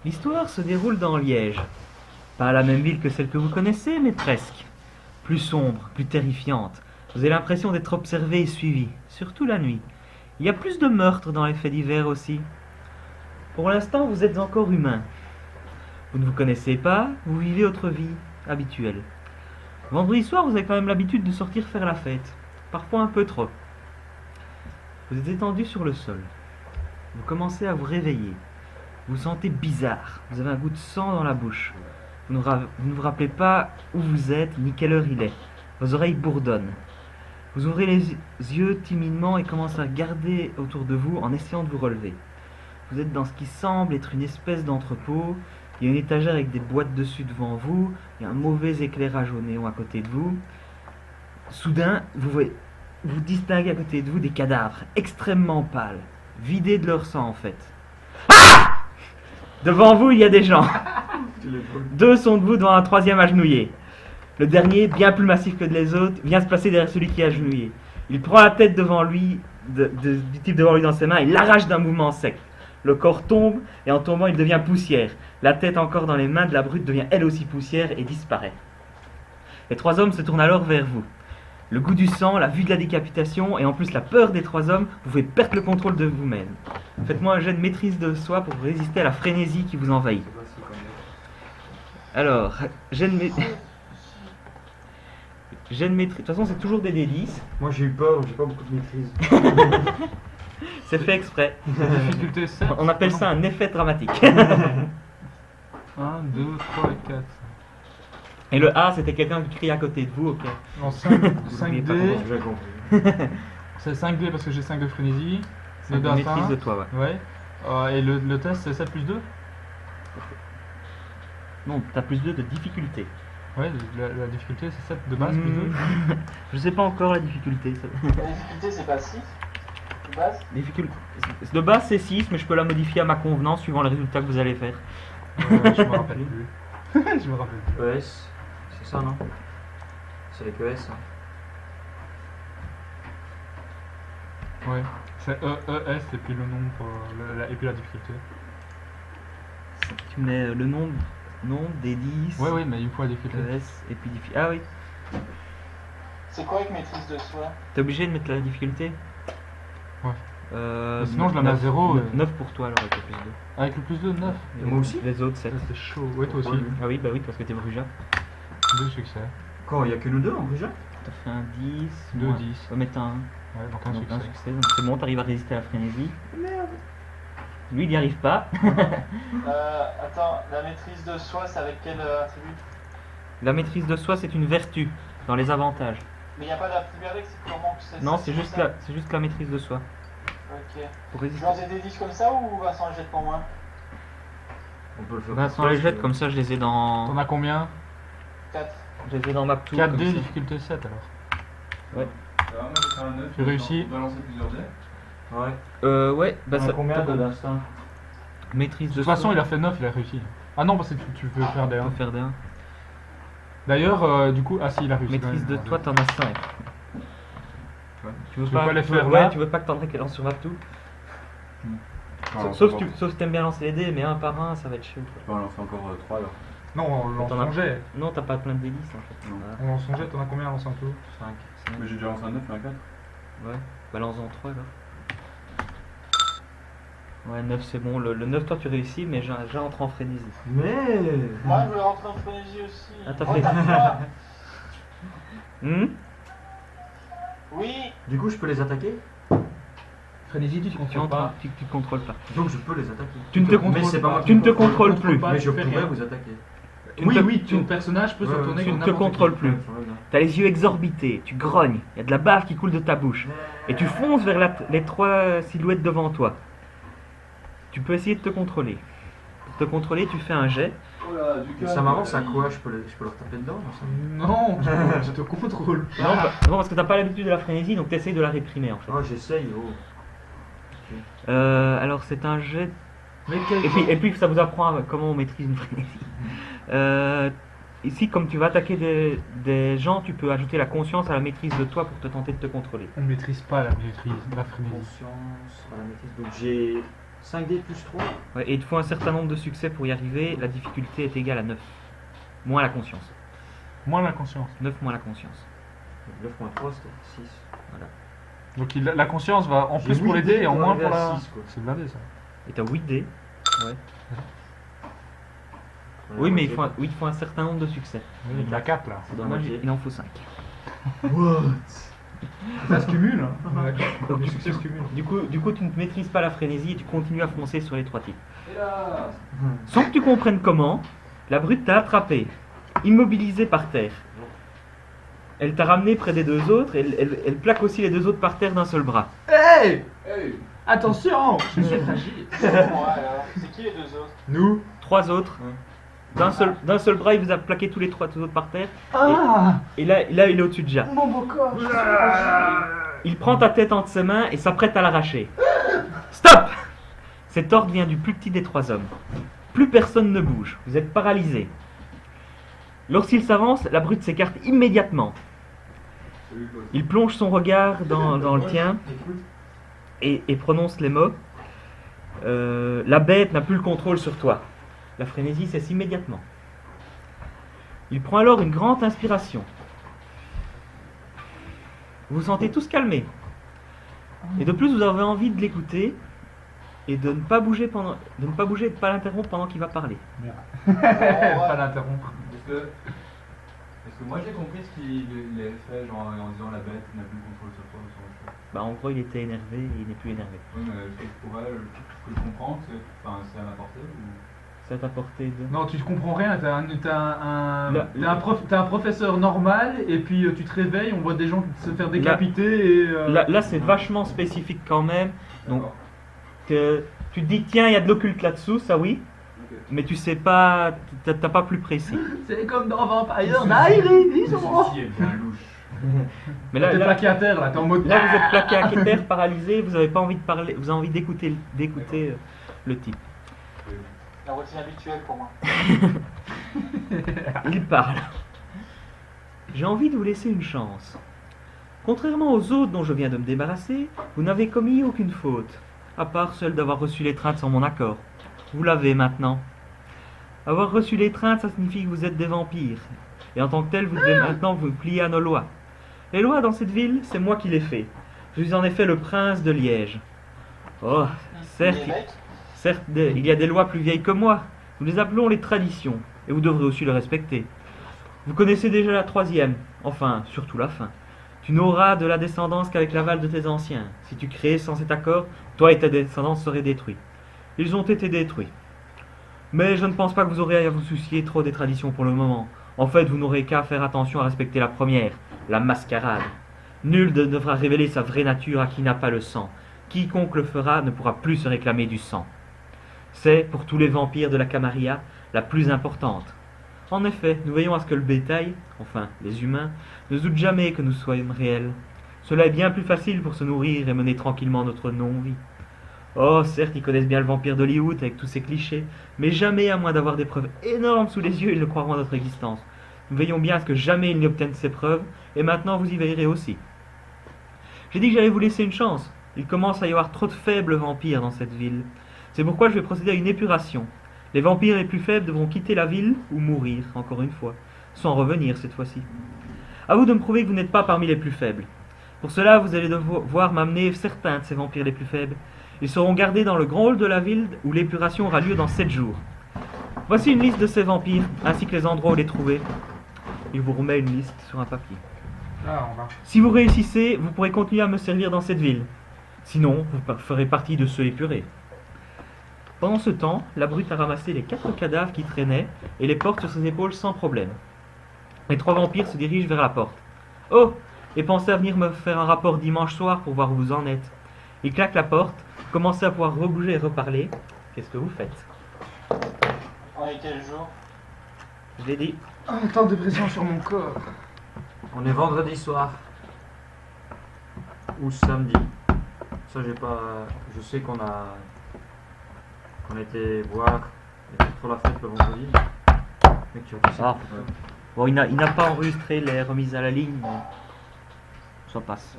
L'histoire se déroule dans Liège. Pas la même ville que celle que vous connaissez, mais presque. Plus sombre, plus terrifiante. Vous avez l'impression d'être observé et suivi, surtout la nuit. Il y a plus de meurtres dans les faits divers aussi. Pour l'instant, vous êtes encore humain. Vous ne vous connaissez pas, vous vivez votre vie habituelle. Vendredi soir, vous avez quand même l'habitude de sortir faire la fête. Parfois un peu trop. Vous êtes étendu sur le sol. Vous commencez à vous réveiller. Vous vous sentez bizarre. Vous avez un goût de sang dans la bouche. Vous ne vous rappelez pas où vous êtes ni quelle heure il est. Vos oreilles bourdonnent. Vous ouvrez les yeux timidement et commencez à regarder autour de vous en essayant de vous relever. Vous êtes dans ce qui semble être une espèce d'entrepôt. Il y a une étagère avec des boîtes dessus devant vous. Il y a un mauvais éclairage au néon à côté de vous. Soudain, vous distinguez à côté de vous des cadavres extrêmement pâles, vidés de leur sang en fait. Ah! Devant vous, il y a des gens. 2 sont debout devant un 3e agenouillé. Le dernier, bien plus massif que les autres, vient se placer derrière celui qui est agenouillé. Il prend la tête devant lui, du type devant lui dans ses mains, et l'arrache d'un mouvement sec. Le corps tombe, et en tombant, il devient poussière. La tête encore dans les mains de la brute devient elle aussi poussière et disparaît. Les 3 hommes se tournent alors vers vous. Le goût du sang, la vue de la décapitation, et en plus la peur des 3 hommes, vous fait perdre le contrôle de vous-même. Faites-moi un jet de maîtrise de soi pour résister à la frénésie qui vous envahit. Alors, jet de maîtrise... De toute façon, c'est toujours des D10. Moi j'ai eu peur, j'ai pas beaucoup de maîtrise. C'est fait exprès. Difficulté 7. On appelle ça un effet dramatique. 1, 2, 3 et 4. Et le A, c'était quelqu'un qui crie à côté de vous, ok. Non, Vous oubliez pas 5D. J'ai compris. C'est 5D parce que j'ai 5 de frénésie. C'est Le une maîtrise de toi, ouais. Ouais. Et le test c'est 7 plus 2. Non, t'as plus 2 de difficulté. Ouais, la difficulté c'est 7 de base plus 2. Je sais pas encore la difficulté. La difficulté, c'est pas 6 de base. De base, c'est 6, mais je peux la modifier à ma convenance suivant les résultats que vous allez faire. Je me rappelle plus. Je me rappelle plus. ES, c'est ça non? C'est avec ES. Hein. Ouais. C'est ES et puis le nombre et puis la difficulté. Tu mets le nombre des 10. Ouais, mais il faut la difficulté. S et puis difficulté. Ah oui. C'est quoi avec maîtrise de soi? T'es obligé de mettre la difficulté? Ouais. Sinon, je la mets à 0. 9 pour toi alors avec le plus 2. Avec le plus 2, 9. Et moi aussi? Les autres 7. Ça, c'est chaud. Ouais, toi aussi. Ah oui, bah oui, parce que t'es Bruja. 2 succès. Quoi, il y a que nous deux en Bruja? T'as fait un 10. 2, moi, 10. On va mettre un 1. Ouais, donc un Donc un succès. succès, donc c'est bon, t'arrives à résister à la frénésie. Merde. Lui, il n'y arrive pas. Attends, la maîtrise de soi, c'est avec quel attribut? La maîtrise de soi, c'est une vertu dans les avantages. Mais il n'y a pas d'attribut avec, c'est purement que c'est Non, ça, c'est juste ça. c'est juste la maîtrise de soi. Ok. Pour Je résister. lance des D10 comme ça ou Vincent le jette pour moi? On peut le faire. Vincent les jette comme ça, je les ai dans. T'en as combien? 4. Je les ai dans ma tour. 4D, comme ça. difficulté 7 alors. Moi j'ai fait un 9. Tu réussis. On peut balancer plusieurs dés. Ouais. Ouais, bah On a ça. combien de d'instinct? Maîtrise De de toute façon, soi. il a fait 9, il a réussi. Ah non, parce que tu peux faire des On 1. peut faire des 1. D'ailleurs, du coup, ah si, il a réussi. Maîtrise quand de même. toi, t'en as 5. Tu veux pas les faire ouais, là tu veux pas que Tandré qu'elle lance sur Maptou? Enfin, Sauf si t'aimes bien lancer les dés, mais un par un, ça va être chaud. quoi. On en fait encore 3 alors. Non, on lance T'en as- son jet. Non, t'as pas plein de délices en fait. Non. Voilà. On lance son jet, t'en as combien en tout? 5. Mais j'ai déjà lancé un 9 et un 4. Ouais, balance-en 3 alors. Ouais, 9 c'est bon. Le 9, toi tu réussis, mais j'entre en frénésie. Mais. Moi, je veux rentrer en frénésie aussi. Ah, t'as Oh, fait- toi. Oui. Du coup, je peux les attaquer? Frénésie, tu Tu contrôles entres, pas. tu contrôles pas. Donc je peux les attaquer. Tu ne te Mais contrôles c'est pas moi Tu ne te contrôle. contrôles plus. pas, Mais tu je fais pourrais rien. vous attaquer. Ton personnage peut se Ouais, retourner tu contre ne te n'importe contrôles qui. plus. T'as les yeux exorbités, tu grognes, il y a de la bave qui coule de ta bouche. Et tu fonces vers les 3 silhouettes devant toi. Tu peux essayer de te contrôler. Pour te contrôler, tu fais un jet. Oh là, du calme. Ça m'avance à quoi? Je peux leur taper dedans? Ça Non, tu te contrôles pas. Non, parce que t'as pas l'habitude de la frénésie, donc t'essayes de la réprimer en fait. Oh, j'essaye, oh. Alors c'est un jet. Mais Et puis ça vous apprend comment on maîtrise une frénésie. Ici, comme tu vas attaquer des gens, tu peux ajouter la conscience à la maîtrise de toi pour te tenter de te contrôler. On maîtrise pas la frénésie. Conscience, à la maîtrise. Donc j'ai 5D plus 3. Ouais, et il te faut un certain nombre de succès pour y arriver. La difficulté est égale à 9. Moins la conscience. Moins la conscience. 9 moins la conscience. 9 moins 3, c'était 6. Donc la conscience va en J'ai plus pour huit les dés dés et en pour moins arriver pour à la. 6, quoi. C'est blindé ça. Et t'as 8 dés. On a Oui, la mais moitié. il te faut un certain nombre de succès. Oui, il y a 4 là. C'est dommage, moitié. il en faut 5. Ça se cumule. Hein. Donc, Le succès se cumule. Du coup, tu ne maîtrises pas la frénésie et tu continues à foncer sur les 3 types. Et là Sans que tu comprennes comment, la brute t'a attrapé, immobilisé par terre. Elle t'a ramené près des 2 autres et elle plaque aussi les 2 autres par terre d'un seul bras. Hey, Hey attention, je suis fragile. Ouais, alors, c'est qui les 2 autres? Nous. 3 autres. D'un seul bras, il vous a plaqué tous les 3 autres par terre. Ah, Et là, il est au-dessus de Ja. mon beau corps. Il prend ta tête entre ses mains et s'apprête à l'arracher. Stop! Cet ordre vient du plus petit des 3 hommes. Plus personne ne bouge. Vous êtes paralysés. Lorsqu'il s'avance, la brute s'écarte immédiatement. Salut Claude. Il plonge son regard dans le tien Écoute. et prononce les mots. La bête n'a plus le contrôle sur toi. La frénésie cesse immédiatement. Il prend alors une grande inspiration. Vous vous sentez tous calmés. Et de plus, vous avez envie de l'écouter et de ne pas bouger et de pas l'interrompre pendant qu'il va parler. Pas l'interrompre. Est-ce que moi j'ai compris ce qu'il avait fait, genre en disant la bête n'a plus le contrôle sur toi ou sur le truc. Bah, en gros, il était énervé et il n'est plus énervé. Oui, mais pour elle, ce que je comprends, c'est à ma portée ou... Ça t'a porté de... Non, tu comprends rien. T'es un professeur normal et puis tu te réveilles, on voit des gens se faire décapiter et. Là, c'est vachement spécifique quand même. Donc, D'accord. tu te dis, tiens, il y a de l'occulte là-dessous, ça oui. Ok. Mais tu sais pas, t'as pas plus précis. C'est comme dans Vampire Diaries. Ceci est bien louche. Mais T'es plaqué à terre là, t'es en mode. là, vous êtes plaqué à terre, paralysé, vous avez pas envie de parler, vous avez envie d'écouter le type. La routine habituelle pour moi. Il parle. J'ai envie de vous laisser une chance. Contrairement aux autres dont je viens de me débarrasser, vous n'avez commis aucune faute, à part celle d'avoir reçu l'étreinte sans mon accord. Vous l'avez maintenant. Avoir reçu l'étreinte, ça signifie que vous êtes des vampires, et en tant que tel, vous devez maintenant vous plier à nos lois. Les lois dans cette ville, c'est moi qui les fais. Je suis en effet le prince de Liège. Oh, certes, L'évêque? certes, il y a des lois plus vieilles que moi. Nous les appelons les traditions, et vous devrez aussi les respecter. Vous connaissez déjà la 3e, enfin, surtout la fin. Tu n'auras de la descendance qu'avec l'aval de tes anciens. Si tu crées sans cet accord, toi et ta descendance seraient détruits. Ils ont été détruits. Mais je ne pense pas que vous aurez à vous soucier trop des traditions pour le moment. En fait, vous n'aurez qu'à faire attention à respecter la première, la mascarade. Nul ne devra révéler sa vraie nature à qui n'a pas le sang. Quiconque le fera ne pourra plus se réclamer du sang. C'est, pour tous les vampires de la Camarilla, la plus importante. En effet, nous veillons à ce que le bétail, enfin les humains, ne doutent jamais que nous soyons réels. Cela est bien plus facile pour se nourrir et mener tranquillement notre non-vie. Oh, certes, ils connaissent bien le vampire d'Hollywood avec tous ses clichés, mais jamais, à moins d'avoir des preuves énormes sous les yeux, ils ne croiront à notre existence. Nous veillons bien à ce que jamais ils n'obtiennent ces preuves, et maintenant vous y veillerez aussi. J'ai dit que j'allais vous laisser une chance. Il commence à y avoir trop de faibles vampires dans cette ville. C'est pourquoi je vais procéder à une épuration. Les vampires les plus faibles devront quitter la ville ou mourir, encore une fois, sans revenir cette fois-ci. À vous de me prouver que vous n'êtes pas parmi les plus faibles. Pour cela, vous allez devoir m'amener certains de ces vampires les plus faibles. Ils seront gardés dans le grand hall de la ville où l'épuration aura lieu dans 7 jours. Voici une liste de ces vampires, ainsi que les endroits où les trouver. Il vous remet une liste sur un papier. Ah, on va. Si vous réussissez, vous pourrez continuer à me servir dans cette ville. Sinon, vous ferez partie de ceux épurés. Pendant ce temps, la brute a ramassé les 4 cadavres qui traînaient et les porte sur ses épaules sans problème. Les 3 vampires se dirigent vers la porte. Oh! Et pensez à venir me faire un rapport dimanche soir pour voir où vous en êtes. Ils claquent la porte, commencez à pouvoir rebouger et reparler. Qu'est-ce que vous faites? On est quel jour? Je l'ai dit. Tant de pression sur mon corps. On est vendredi soir. Ou samedi. Ça, j'ai pas. Je sais qu'on a été voir pour la fête le vendredi. Mais tu as fait ça. Ah. Bon, il n'a pas enregistré les remises à la ligne, mais ça passe.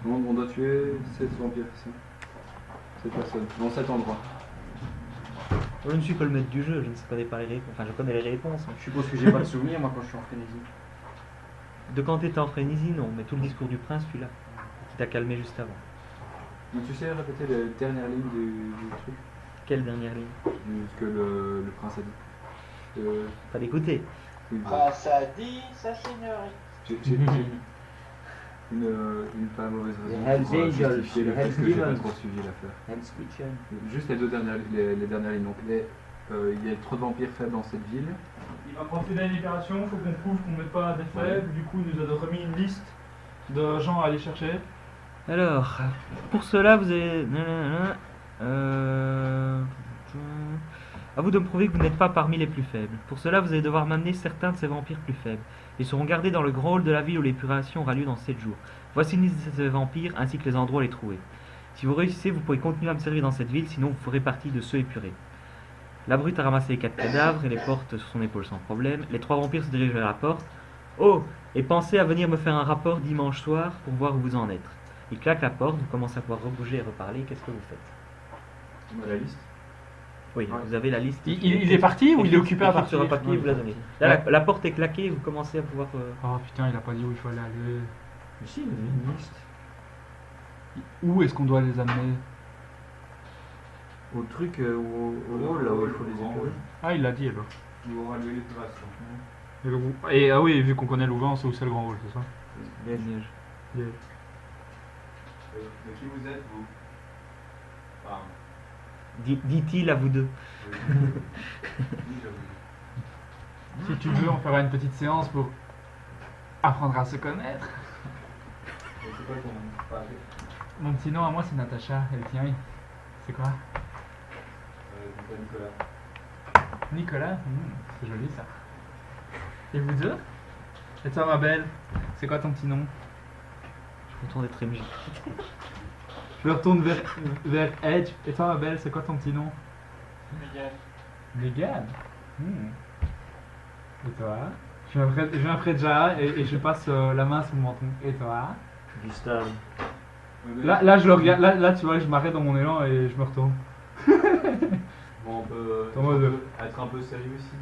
Comment on doit tuer 16 vampires, c'est ça? Cette personne, dans cet endroit. Je ne suis que le maître du jeu, je ne connais pas les réponses. Enfin, je connais les réponses. Je suppose que j'ai pas de souvenir, moi, quand je suis en frénésie. De quand t'étais en frénésie, non, mais tout le discours du prince, celui-là, qui t'a calmé juste avant. Mais tu sais répéter la dernière ligne du truc Quelle dernière ligne? Ce que le prince a dit. Pas d'écouter. Oui, voilà. Prince a dit sa seigneurie. J'ai une pas mauvaise raison Les pour Hells Angels, justifier le les fait Hells que j'ai pas Demons. trop suivi l'affaire. Hell's Kitchen. Juste les dernières lignes. Donc il y a trop de vampires faibles dans cette ville. Il va procéder à une opération, il faut qu'on prouve qu'on met pas des faibles. Du coup, il nous a remis une liste de gens à aller chercher. Alors, pour cela, vous avez... À vous de me prouver que vous n'êtes pas parmi les plus faibles. Pour cela, vous allez devoir m'amener certains de ces vampires plus faibles. Ils seront gardés dans le grand hall de la ville où l'épuration aura lieu dans 7 jours. Voici une liste de ces vampires ainsi que les endroits où les trouver. Si vous réussissez, vous pourrez continuer à me servir dans cette ville, sinon vous ferez partie de ceux épurés. La brute a ramassé les 4 cadavres et les porte sur son épaule sans problème. Les 3 vampires se dirigent vers la porte. Oh, et pensez à venir me faire un rapport dimanche soir pour voir où vous en êtes. Il claque la porte, vous commencez à pouvoir rebouger et reparler. Qu'est-ce que vous faites? La liste. Oui, vous avez la liste. Il est parti ou il est occupé à partir partir sur un papier, vous la donnez. Là, la porte est claquée, vous commencez à pouvoir... Oh putain, il a pas dit où il fallait aller. Mais si, il y avait une liste. Où est-ce qu'on doit les amener? Au truc, au hall, là où il faut les épurer. Ah, il l'a dit alors. Où aura lieu l'épuration. Et ah oui, vu qu'on connaît Louvain, on sait où c'est le grand hall, c'est ça? Liège. De qui vous êtes, vous? Enfin, Dit-il à vous deux. Si tu veux, on fera une petite séance pour apprendre à se connaître. c'est quoi ton nom? Enfin, Mon petit nom à moi, c'est Natacha. Et le tien, c'est quoi? Nicolas. Nicolas. C'est joli ça. Et vous deux? Et toi, ma belle? C'est quoi ton petit nom? Je suis content d'être MJ. Je me retourne vers Edge. Et toi, ma belle, c'est quoi ton petit nom? Miguel. Mégane. Et toi? Je viens après Jaha et je passe la main sur mon menton. Et toi? Gustave. Là, je le regarde. Là, tu vois, je m'arrête dans mon élan et je me retourne. Bon, on peut En mode- être un peu sérieux aussi.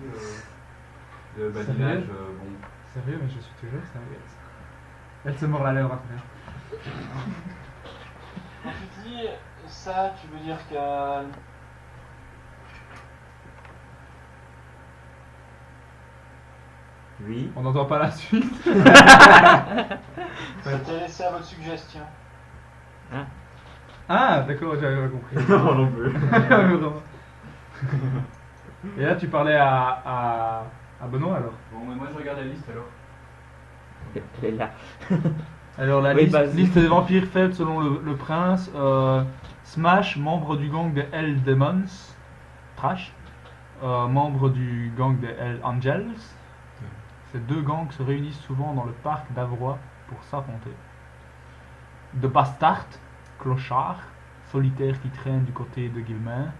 Le Sérieux badinage, bon. Sérieux, mais je suis toujours sérieuse. Elle se mord la lèvre après. Quand tu dis ça, tu veux dire que... Oui. On n'entend pas la suite. C'était laissé à votre suggestion. Ah, d'accord, j'avais pas compris. Non, non plus. Vraiment. Et là, tu parlais à Benoît alors? Bon, mais moi je regarde la liste alors. Elle est là. Alors, la Oui, liste, vas-y. liste des vampires faibles selon le prince. Smash, membre du gang des Hell Demons. Trash. Membre du gang des Hell Angels. Ces deux gangs se réunissent souvent dans le parc d'Avroy pour s'affronter. De Bastard, clochard, solitaire qui traîne du côté de Guilmain.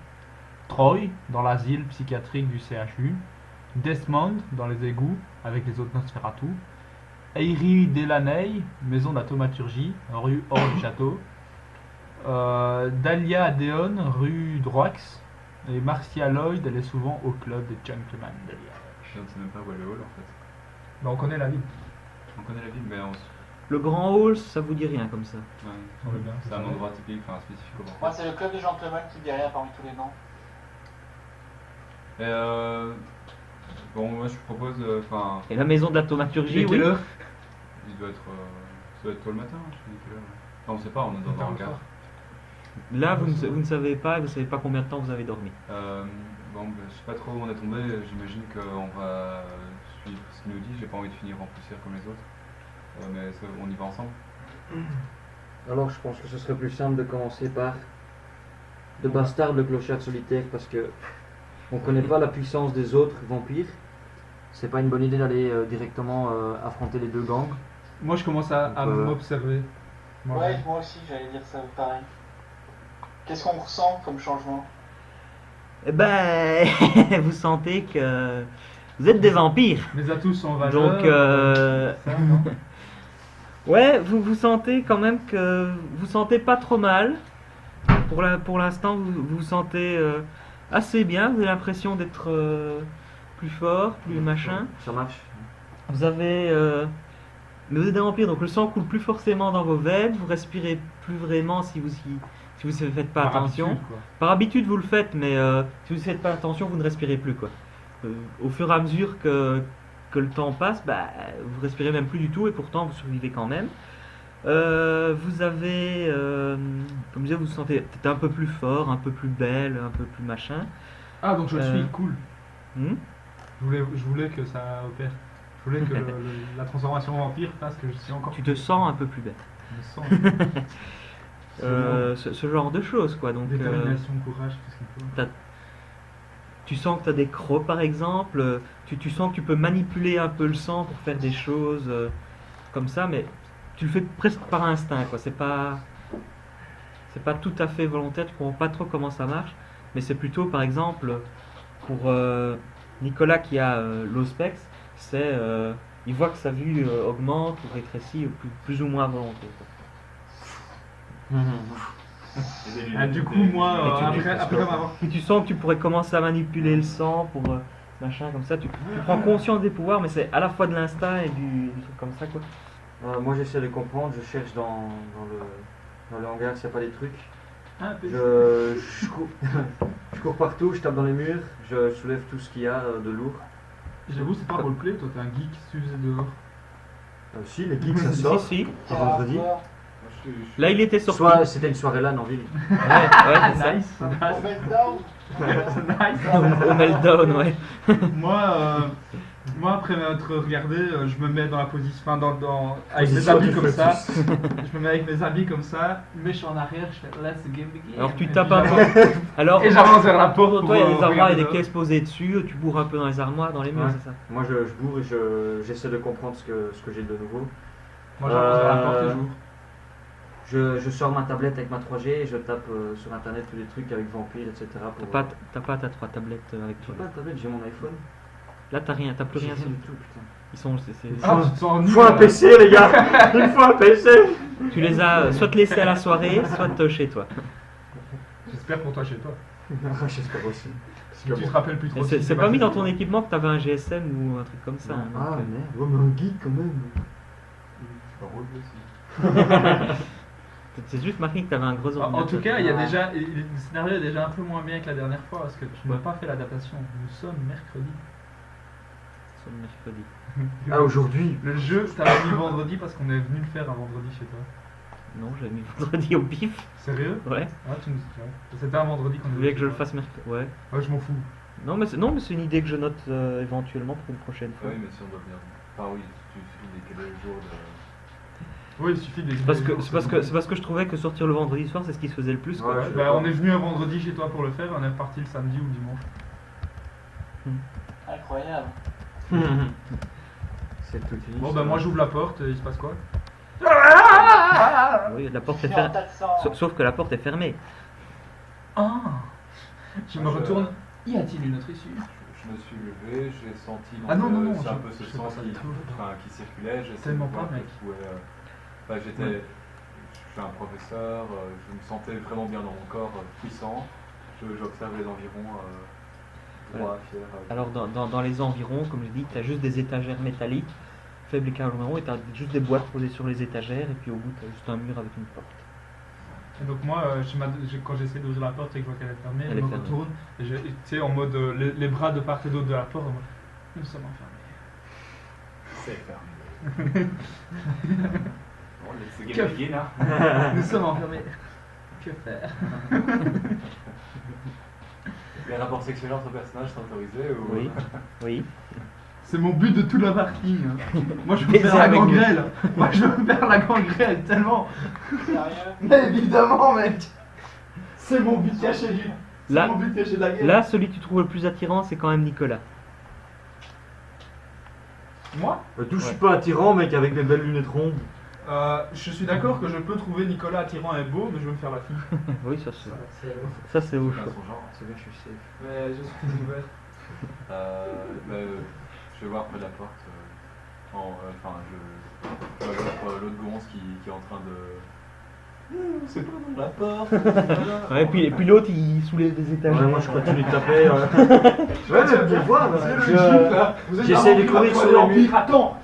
Troy, dans l'asile psychiatrique du CHU. Desmond, dans les égouts, avec les autres Nosferatu. Eiry Delaney, maison de la thaumaturgie, rue hors du château. Dahlia Adeon, rue Droix. Et Marcia Lloyd, elle est souvent au club des Gentlemen de Liège. Je ne sais même pas où est le hall en fait. Ben, on connaît la ville. On connaît la ville, mais on se. Le grand hall, ça vous dit rien comme ça. Ouais. On veut bien, C'est un endroit typique, enfin spécifique au Moi, c'est le club des gentlemen qui dit rien parmi tous les noms. Bon, moi je propose. Enfin. Et la maison de la thaumaturgie, oui. Il doit être. Ça doit être tôt le matin, je sais quelle heure. Enfin, on sait pas, on est dans un regard. Là, vous ne savez pas, vous savez pas combien de temps vous avez dormi. Bon, bah, je sais pas trop où on est tombé, j'imagine qu'on va suivre ce qu'il nous dit, j'ai pas envie de finir en poussière comme les autres. Mais on y va ensemble. Alors, je pense que ce serait plus simple de commencer par de Bastard, le clochard solitaire, parce que on connaît pas la puissance des autres vampires. C'est pas une bonne idée d'aller directement affronter les deux gangs. Moi, je commence à m'observer. Ouais, moi aussi, j'allais dire ça pareil. Qu'est-ce qu'on ressent comme changement? Eh ben, vous sentez que vous êtes des vampires. Mes atouts sont en valeur. Donc, Ça, non? ouais, vous sentez quand même que vous sentez pas trop mal. pour l'instant, vous vous sentez assez bien. Vous avez l'impression d'être plus fort, plus machin. Ça marche. Vous avez. Mais vous êtes des vampires, donc le sang coule plus forcément dans vos veines. Vous respirez plus vraiment si vous ne faites pas Par attention. habitude, quoi. Par habitude, vous le faites, mais si vous ne faites pas attention, vous ne respirez plus, quoi. Au fur et à mesure que le temps passe, bah, vous respirez même plus du tout, et pourtant vous survivez quand même. Vous avez, comme je disais, vous vous sentez peut-être un peu plus fort, un peu plus belle, un peu plus machin. Ah, donc je suis cool. Hmm. Je voulais que ça opère. Je voulais que la transformation en vampire fasse que je suis encore. Tu te sens un peu plus belle. Je me sens. Ce genre de choses, quoi. Donc, Détermination, courage, tout ce qu'il faut. tu sens que tu as des crocs, par exemple. Tu sens que tu peux manipuler un peu le sang pour faire des choses comme ça, mais tu le fais presque par instinct, quoi. C'est pas tout à fait volontaire. Tu comprends pas trop comment ça marche, mais c'est plutôt, par exemple, pour Nicolas qui a l'Auspex, c'est il voit que sa vue augmente ou rétrécit plus ou moins à volonté, quoi. Ah, du coup, moi, après avoir. Puis tu sens que tu pourrais commencer à manipuler le sang pour machin comme ça. Tu prends conscience des pouvoirs, mais c'est à la fois de l'instinct et du truc comme ça, quoi. Moi j'essaie de comprendre, je cherche dans le hangar s'il n'y a pas des trucs. Ah, Je cours, je cours partout, je tape dans les murs, je soulève tout ce qu'il y a de lourd. J'avoue, c'est pas roleplay, toi t'es un geek, si vous êtes dehors. Si, les geeks ça sort, Si, si. c'est vendredi. Moi, je suis- Là, il était sorti. Soit c'était une soirée LAN en ville. Ouais, c'est ça. Nice, Au nice, meltdown. nice. Au meltdown, ouais. Moi, après m'être regardé, je me mets dans la position, enfin, avec mes Position habits du comme ça. fœtus. Je me mets avec mes habits comme ça, mais je suis en arrière, je fais let's game begin. Alors tu Et tapes puis un j'avance- peu. Alors, Et j'avance vers la porte. pour pour, toi, il y a des armoires et regarder des dehors. caisses posées dessus. Tu bourres un peu dans les armoires, dans les murs, Ouais. c'est ça. Moi je bourre et j'essaie de comprendre ce que j'ai de nouveau. Moi, j'avance vers la porte et j'ouvre. Je sors ma tablette avec ma 3G et je tape sur internet tous les trucs avec vampires, etc. Pour... T'as pas ta 3 tablettes avec J'ai toi. pas de tablette, j'ai mon iPhone. Là, t'as rien, t'as plus J'ai rien. rien sur- du tout, putain. Ils sont, Ah, tu te sens Il nul. faut un PC les gars. Il faut un PC. tu les as soit laissés à la soirée, soit chez toi. J'espère pour toi chez toi. J'espère aussi. Tu te rappelles plus trop. Et ce qui C'est s'est pas passé. mis dans ton équipement que t'avais un GSM ou un truc comme ça. hein, Ah donc, merde, ouais, mais un geek quand même. Je suis pas roleplay aussi. c'est juste marqué que t'avais un gros En ordinateur. tout cas, il y a Ah. déjà, le scénario est déjà un peu moins bien que la dernière fois parce que tu n'as pas fait l'adaptation. Nous sommes mercredi. Sur le mercredi. Ah aujourd'hui. Le jeu, t'avais mis vendredi parce qu'on est venu le faire un vendredi chez toi. Non, j'avais mis vendredi au pif. Sérieux? Ouais. Ah, tu nous ouais. C'était un vendredi qu'on Tu est voulais venu que je le chez toi. fasse mercredi. Ouais. Ouais, je m'en fous. Non, mais c'est une idée que je note éventuellement pour une prochaine fois. Oui, mais si on doit venir. Enfin, oui, tu suffit décaler le jour de. Oui, il suffit des. C'est parce que je trouvais que sortir le vendredi soir, c'est ce qui se faisait le plus. Quoi. Ouais. Ouais, bah, on est venu un vendredi chez toi pour le faire, on est reparti le samedi ou le dimanche. Incroyable. C'est tout fini. Bon, bah, moi j'ouvre la porte, il se passe quoi? Oui, la porte Je est suis en fermée. tas de sang. Sauf que la porte est fermée. Ah! Je me Je- retourne. Y a-t-il une autre issue? Je me suis levé, j'ai senti Ah non, non, non, c'est un je- peu ce je sais sang pas ça qui, du tout. qui circulait. J'ai essayé Tellement de voir pas, mec. que je pouvais, enfin, j'étais, je suis un professeur, je me sentais vraiment bien dans mon corps, puissant. J'observe les environs, droit, fier. Alors, dans les environs, comme je dis, tu as juste des étagères métalliques, faibles écarts environs, et tu as juste des boîtes posées sur les étagères, et puis au bout, tu as juste un mur avec une porte. Et donc moi, quand j'essaie d'ouvrir la porte et que je vois qu'elle est fermée, Elle je est me fermée. retourne et tu sais, en mode les bras de part et d'autre de la porte, en mode, nous sommes enfermés. C'est fermé. Bon, let's Que- game begin, hein. Nous sommes enfermés. Que faire? Les rapports sexuels entre personnages sont autorisés ou... Oui, oui. C'est mon but de tout le parking. hein. Moi je veux Baiser faire la avec nous. gangrèle. Moi je veux faire la gangrèle tellement. Sérieux? Mais évidemment mec. C'est mon but caché du. C'est Là- mon but caché de la guerre. Là, celui que tu trouves le plus attirant, c'est quand même Nicolas. Moi D'où je suis pas attirant, mec, avec mes belles lunettes rondes. je suis d'accord que je peux trouver Nicolas attirant et beau, mais je veux me faire la fille. Oui, ça c'est au Chacun choix. son genre. C'est bien, je suis safe. Mais je suis ouvert. Je vais voir près de la porte. Enfin, je vois l'autre gonze qui est en train C'est pas dans la porte. Ouais, et puis l'autre, il soulève des étagères. Ouais, moi je continue de taper. Ouais, mais vous voir. J'essaie de courir sur les murs. Attends.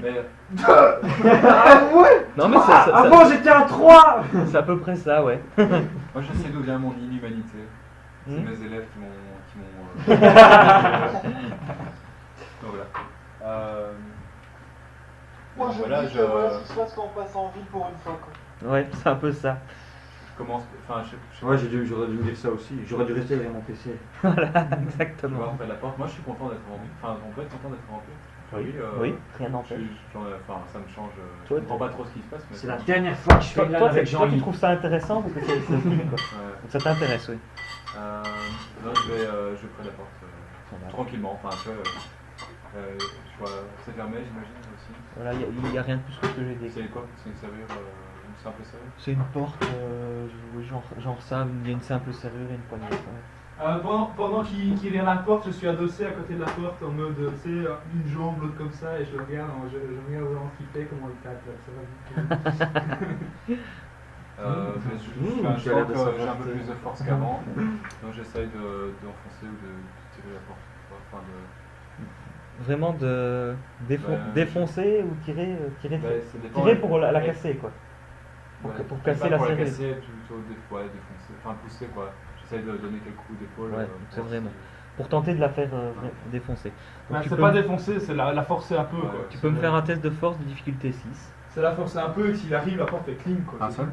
Mais Non, mais ça, Avant j'étais à 3. c'est à peu près ça, ouais. moi je sais d'où vient mon inhumanité. C'est Hmm. mes élèves qui m'ont. Donc voilà. Moi je Voilà, me dis que voilà ce qui se passe quand on passe en ville pour une fois quoi. Ouais, c'est un peu ça. Je commence. Enfin, je Ouais, j'aurais dû me dire ça aussi. J'aurais dû rester derrière mon PC. Voilà, je vais exactement. rentrer de la porte. Moi, je suis content d'être rempli. Enfin, on peut être content d'être rempli. Oui, rien n'empêche. Enfin, ça me change. Je Toi, comprends pas trop ce qui se passe. Mais C'est ça la me- dernière fois que je fais Toi, une LAN toi, avec toi, tu Jean-Yves. trouves ça intéressant parce que c'est le but, quoi. Ouais. Donc ça t'intéresse, oui. Non, je prends la porte tranquillement. Enfin, tu vois, je vois, c'est fermé, j'imagine aussi. Voilà, il y a rien de plus que ce que j'ai dit. C'est quoi? C'est une serrure, une simple serrure? C'est une porte, oui, genre ça, il y a une simple serrure et une poignée. Ouais. Pendant qu'il vient à la porte, je suis adossé à côté de la porte en mode, tu sais, une jambe, l'autre comme ça, et je regarde vraiment ce qu'il fait, comment il tape, là, ça va vite. Mais je tu as l'air de sens que savoir j'ai un peu faire. plus de force qu'avant, donc j'essaye d'enfoncer ou de tirer la porte. Enfin, Vraiment de défoncer ou tirer, ça dépend. tirer pour la casser, quoi. Pour casser la Pour la serrure. casser, plutôt défoncer, enfin pousser quoi. J'essaye de donner quelques coups d'épaule. Ouais, pour c'est voir vraiment. si- Pour tenter de la faire défoncer. Donc, tu C'est peux, pas défoncer, c'est la forcer un peu, Ouais, quoi. tu peux me faire un test de force de difficulté 6. C'est la forcer un peu, et s'il arrive, la porte est clean, quoi. Un seul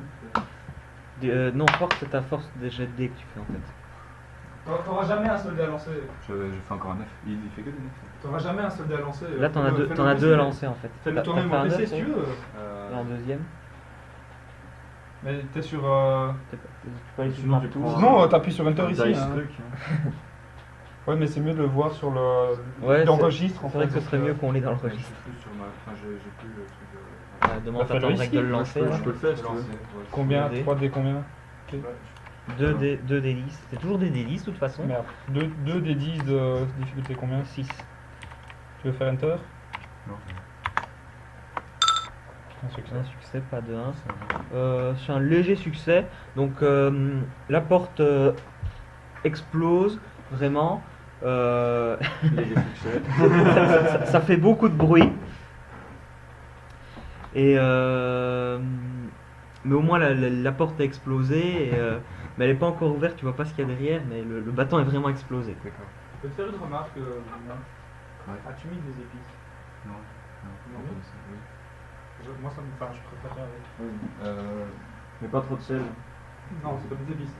Non, force, c'est ta force des jets de dés que tu fais en fait. T'auras jamais un soldat à lancer. Je fais encore un 9. Il fait que des 9. T'auras jamais un soldat à lancer. Là, t'en as deux, Fais-le au deux à PC. lancer en fait. Fais-le T'as tourner fait mon un PC neuf, si tu oui. veux. Et un deuxième. Mais t'es sur. Tu peux aller sur Sinon, le tu marteau. prends- Sinon, t'appuies sur Enter ici. Dice Hein. truc. Ouais, mais c'est mieux de le voir sur le. Ouais, l'enregistre. c'est vrai que ce serait mieux qu'on l'ait dans le registre. J'ai plus le truc de. Demande Bah, à ton fais-le règle ici. de le lancer. Je peux le faire si tu veux. Combien Dés. 3D combien 2 des 10. C'est toujours des D10 de toute façon. Merde. 2 des 10 de difficulté combien 6. Tu veux faire Enter Non. Un succès. Un succès, pas de 1. C'est un léger succès. Donc la porte explose vraiment. Léger succès. Ça fait beaucoup de bruit. Et mais au moins la porte a explosé. Et, mais elle n'est pas encore ouverte, tu vois pas ce qu'il y a derrière, mais le bâton est vraiment explosé. D'accord. Je peux te faire une remarque, Julien. Ouais. As-tu mis des épices Non. Non. Oui. Moi, ça me. Enfin, je préfère avec. Mais pas trop de sel. Non, c'est pas des épices.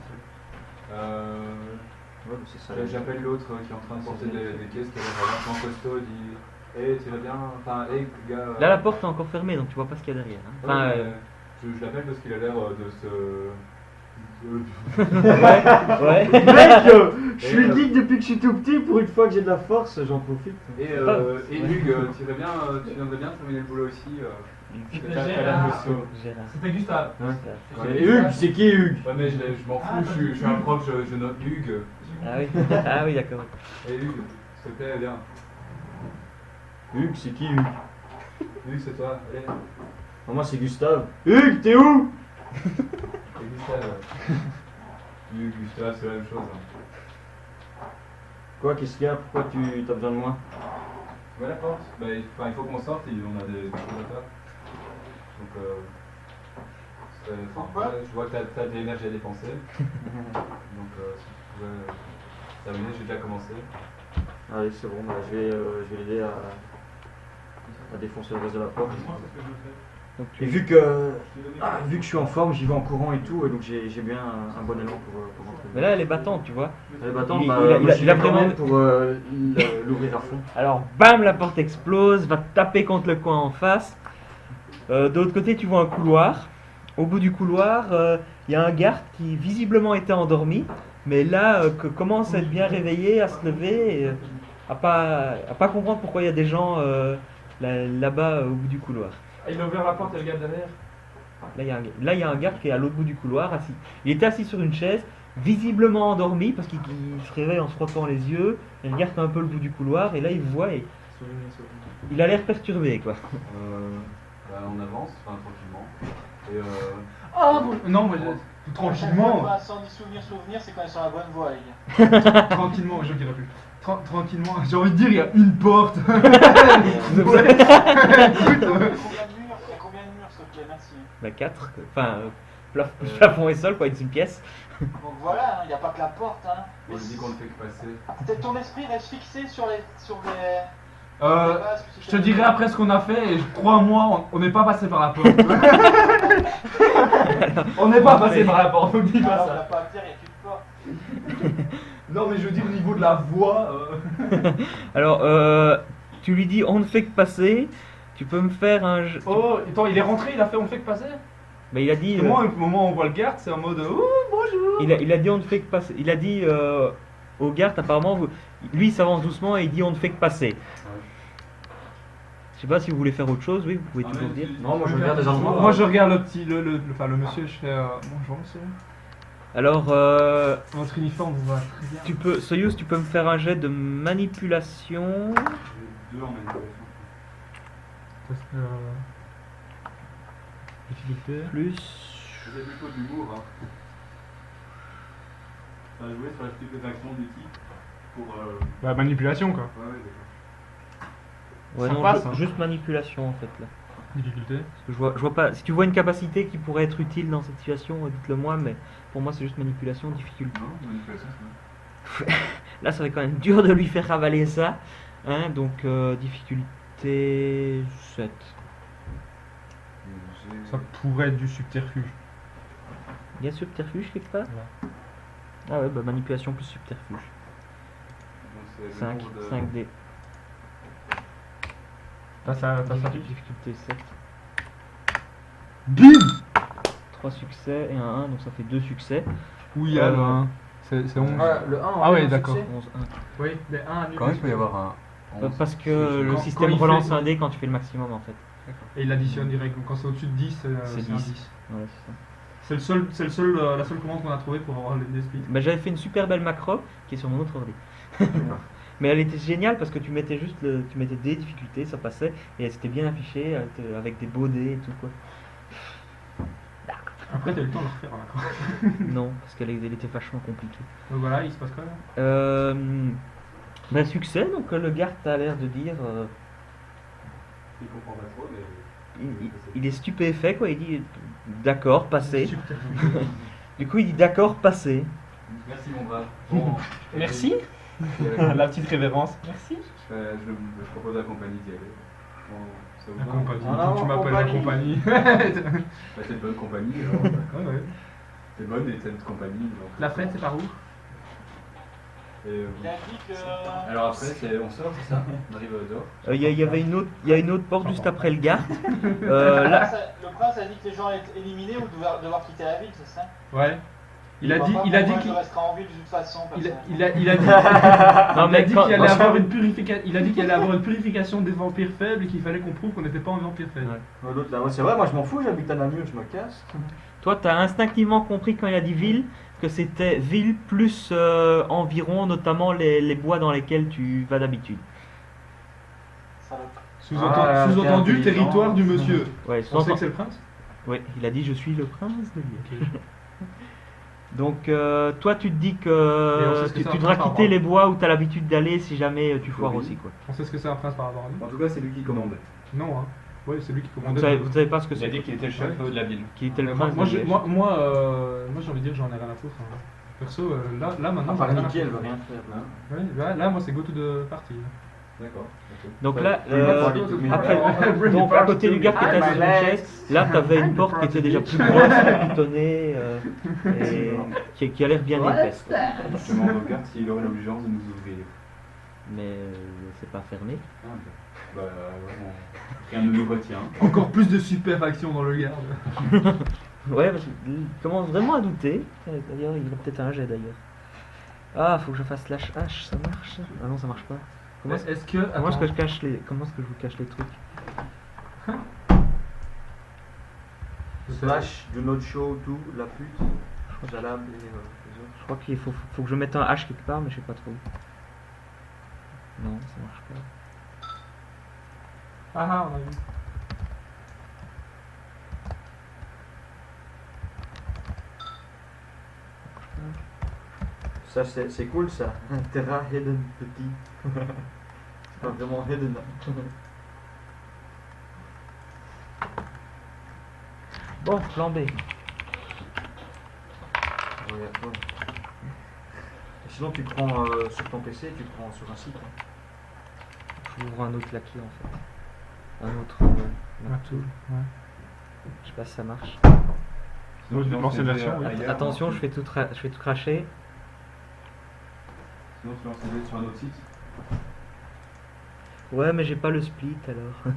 Ouais, mais c'est ça. J'appelle l'autre qui est en train de porter des caisses qui a l'air vachement costaud. Il dit hey, tu vas bien? Enfin, hey, gars. Là, la porte est encore fermée, donc tu vois pas ce qu'il y a derrière. Hein. Enfin, Je l'appelle parce qu'il a l'air de se. ouais. Mec, je suis geek depuis que je suis tout petit. Pour une fois que j'ai de la force, j'en profite. Et Hugues, tu viendrais bien terminer le boulot aussi. T'as l'air de se- Gérard. C'était Gustave. Et Hugues, c'est qui Hugues? Ouais, mais je m'en fous, je suis un prof, je note Hugues. Ah oui, ah oui, d'accord. Et Hugues, s'il te plaît, viens. Hugues, c'est qui Hugues? Hugues, c'est toi, allez. Moi, c'est Gustave. Hugues, t'es où? Et Gustave. Hugues, Gustave, c'est la même chose. Hein. Quoi, qu'est-ce qu'il y a? Pourquoi tu as besoin de moi? Tu vois la porte? Bah, il faut qu'on sorte, on a des choses à faire. Donc, Pourquoi ouais, je vois que t'as de l'énergie à dépenser. Donc, si tu pouvais terminer, j'ai déjà commencé. Allez, c'est bon, bah, je vais l'aider à défoncer le reste de la porte. Donc, Et vu que je suis en forme, j'y vais en courant et tout, et donc j'ai bien un bon élan pour rentrer. mais là, elle est battante, tu vois. Allez, bah attends, il- bah, il a- moi, j'y il a vais quand vraiment- même pour l'ouvrir à fond. Alors, bam, la porte explose, va taper contre le coin en face. De l'autre côté, tu vois un couloir. Au bout du couloir, il y a un garde qui visiblement était endormi, mais là, que commence à être bien réveillé, à se lever, et, à pas comprendre pourquoi il y a des gens là-bas au bout du couloir. Il a ouvert la porte et le gars derrière. Là, il y a un garde qui est à l'autre bout du couloir, assis. Il était assis sur une chaise, visiblement endormi, parce qu'il se réveille en se frottant les yeux. Il regarde un peu le bout du couloir, et là, il voit, et il a l'air perturbé, quoi. On avance, enfin, tranquillement. Et Ah non, mais À chaque fois tranquillement, qu'on va à 110 souvenirs, c'est qu'on est sur la bonne voie, les gars. tranquillement, je dirais plus. Tranquillement, j'ai envie de dire, il y a une porte. Vous avez- Il y a combien de murs? Il y a combien de murs, s'il te plaît, merci. Bah 4, enfin plafond et sol quoi, une pièce. Donc voilà, hein, il n'y a pas que la porte. Hein. on dit qu'on ne fait que passer. Peut-être ton esprit reste fixé sur les bases. Je te dirai après ce qu'on a fait, et crois-moi, on n'est pas passé par la porte. On n'est pas passé par la porte, on dit pas Alors, on n'a ça. pas à dire, il n'y a qu'une porte. Non, mais je veux dire, au niveau de la voix. Alors tu lui dis on ne fait que passer. Tu peux me faire un jeu. Oh, attends, il est rentré, il a fait on ne fait que passer. Bah, il a dit. Et moi, au moment où on voit le garde, c'est en mode oh bonjour. Il a dit on ne fait que passer. Il a dit au garde apparemment lui il s'avance doucement et il dit on ne fait que passer. Je sais pas si vous voulez faire autre chose, oui vous pouvez toujours dire. Non, moi, je regarde les endroits. Moi je regarde le petit, enfin le monsieur, je fais bonjour monsieur. Alors Votre uniforme vous va très bien. tu peux Soyuz tu peux me faire un jet de manipulation. J'ai 2 en manipulation. Parce que. Difficulté. Plus. C'est plutôt de l'humour. Hein. Ça a joué sur la stupéfaction du type pour. Bah, manipulation quoi. Ouais, d'accord. Ouais, Ça non, passe, hein. juste manipulation en fait là. Difficulté. Parce que je vois pas. Si tu vois une capacité qui pourrait être utile dans cette situation, dites-le moi, mais pour moi c'est juste manipulation, difficulté. Non, manipulation, c'est bon. Là ça va être quand même dur de lui faire avaler ça. Hein, donc difficulté 7. Ça pourrait être du subterfuge. Il y a subterfuge quelque part? Ah ouais, bah manipulation plus subterfuge. Donc, c'est le 5, nombre de- 5D. T'as ça. Difficulté 7. Bim. 3 succès et un 1, donc ça fait 2 succès. Oui, le 1. C'est 11. Le 1, Ah ouais, d'accord. 11, 1. Oui, mais 1 Quand même, il peut y avoir un. Parce que le Quand système il relance fait- un dé quand tu fais le maximum en fait. Et il additionne direct. Donc quand c'est au-dessus de 10, C'est c'est un 10. 10. Ouais, c'est ça. C'est la seule commande qu'on a trouvée pour avoir les splits. Bah, j'avais fait une super belle macro qui est sur mon autre ordi. Mais elle était géniale parce que tu mettais juste tu mettais des difficultés, ça passait et c'était bien affiché avec des beaux dés et tout quoi. Après, t'as eu le temps de le refaire. Hein. Non, parce qu'elle elle était vachement compliquée. Donc voilà, il se passe quoi là Bah, succès, donc le garde a l'air de dire. Il comprend pas trop, mais. Il est stupéfait quoi, il dit d'accord, passé. Subterfuge. Du coup il dit d'accord, passé. Merci, mon brave. Bon, Merci. je La petite révérence. Merci. propose à la compagnie d'y aller. Bon, ça vous La va compagnie. Ah, Tu m'appelles la compagnie. Bah, t'es de bonne compagnie. Alors, Ouais. t'es bonne et t'es de compagnie. Donc, La fête, c'est par où et, Il a dit que. alors après, on sort, c'est ça? On arrive dehors. Il y avait une autre porte juste après le garde. Le Là, prince a dit que les gens allaient être éliminés ou devoir quitter la ville, c'est ça? Ouais. Il a dit qu'il qu'il. restera en ville de toute façon. Il a Non, personnellement. dit, mais il a dit quand- qu'il allait quand- avoir une purification. Il a dit qu'il allait avoir une purification des vampires faibles et qu'il fallait qu'on prouve qu'on n'était pas un vampire faible. Ouais. L'autre là, ouais, c'est vrai, moi je m'en fous, j'habite à Namur, je me casse. toi t'as instinctivement compris quand il a dit ville que c'était ville plus environ, notamment les bois dans lesquels tu vas d'habitude. Salope. Sous-entendu, intelligent. territoire du monsieur. Ouais, On sait que c'est le prince. Oui, il a dit je suis le prince de Liège. Donc toi tu te dis Et on que sait ce que tu c'est un devras prince, quitter par les bois où tu as l'habitude d'aller si jamais tu foires Oui. aussi quoi. On sait ce que c'est un prince par rapport à nous. En tout cas, c'est lui qui commande. Non, hein. Oui, c'est lui qui Vous commandait. savez pas ce que Il a c'est. dit qu'il était le chef de la ville. Qui était le Moi, prince moi, de j'ai Liège. moi, j'ai envie de dire que j'en ai rien à foutre. Hein. Perso, là maintenant. Enfin, j'en ai rien à Nicky, elle veut foutre. rien faire là. Ouais, là, moi, c'est go to the party. D'accord. Donc Ouais. là, Après, donc à côté du gars qui était assis sur une chaise, là t'avais une porte qui était déjà plus grosse, plus boutonnée, et qui a l'air bien épaisse. quoi. Je demande au garde s'il aurait l'obligeance de nous ouvrir. Mais c'est pas fermé. Ah, bah, rien ne nous retient. Encore plus de stupéfaction dans le garde. Ouais, parce qu'il commence vraiment à douter. D'ailleurs, il a peut-être un jet d'ailleurs. Ah, faut que je fasse slash H, ça marche? Ah non, ça marche pas. Comment est-ce Est-ce que. comment est-ce attends. que comment est-ce que je vous cache les trucs? Slash, do not show to la pute, Jalab et les autres. Je crois qu'il faut que je mette un H quelque part, mais je sais pas trop. Non, ça marche pas. Ah, on a vu. Ça, c'est cool ça. Terra hidden petit. C'est pas vraiment hidden. Bon, plan B. Regarde toi. Et sinon, tu prends sur ton PC, tu prends sur un site. Hein. J'ouvre un autre laquais en fait. Un autre Mac-Tool. Ouais. Je sais pas si ça marche. Sinon, Sinon, l'ancienne tu version, fais, oui. ailleurs, Attention, hein. je fais tout cracher. Sinon, tu lances les dés sur un autre site. Ouais, mais j'ai pas le split alors.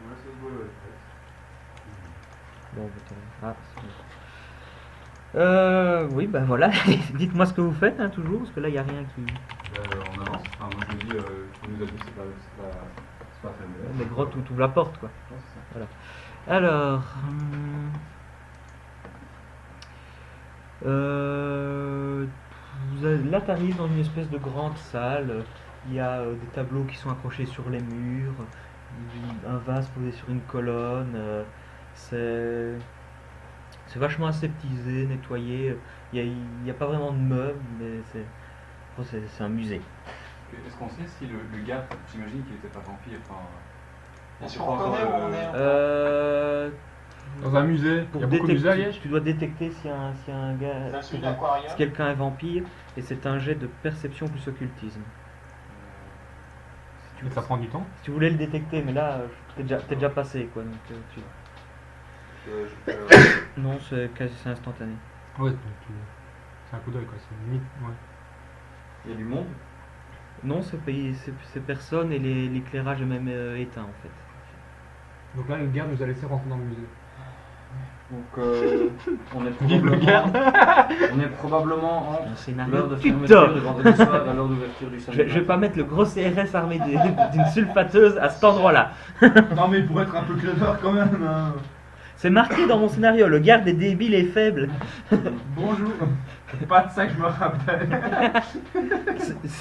Ouais, ça se voit, ouais. Bon, ah, c'est bon. Oui, bah voilà. Dites-moi ce que vous faites, hein, toujours, parce que là, il n'y a rien qui. On avance. Enfin, moi, je me dis, tu nous as dit que c'est pas fermé. Mais gros, tout ouvre la porte, quoi. Ouais, c'est ça. Alors. Là, tu arrives dans une espèce de grande salle. Il y a des tableaux qui sont accrochés sur les murs, un vase posé sur une colonne. C'est vachement aseptisé, nettoyé. Il n'y a pas vraiment de meubles, mais c'est un musée. Est-ce qu'on sait si le gars, j'imagine qu'il était pas vampire, enfin. Est-ce c'est qu'on pas encore connaît où on est Dans un musée, il y a beaucoup de musées à Liège. tu dois détecter si un gars, Dans celui de l'aquarium. si quelqu'un est vampire, et c'est un jet de perception plus occultisme. Et ça prend du temps. Si tu voulais le détecter, mais là, t'es déjà passé, quoi. Donc, non, c'est instantané. Ouais, c'est un coup d'œil, quoi. C'est limite, ouais. Il y a du monde. Non, c'est personne et l'éclairage est même éteint, en fait. Donc là, le garde nous a laissé rentrer dans le musée. Donc on est Vive le probablement, garde. on est probablement en Un scénario l'heure de putain. fermeture de vendredi soir à l'heure d'ouverture du samedi. Je vais pas mettre le gros CRS armé d'une sulfateuse à cet endroit-là. Non, mais pour être un peu clever quand même. Hein. C'est marqué dans mon scénario, le garde est débile et faible. Bonjour. Pas de ça que je me rappelle.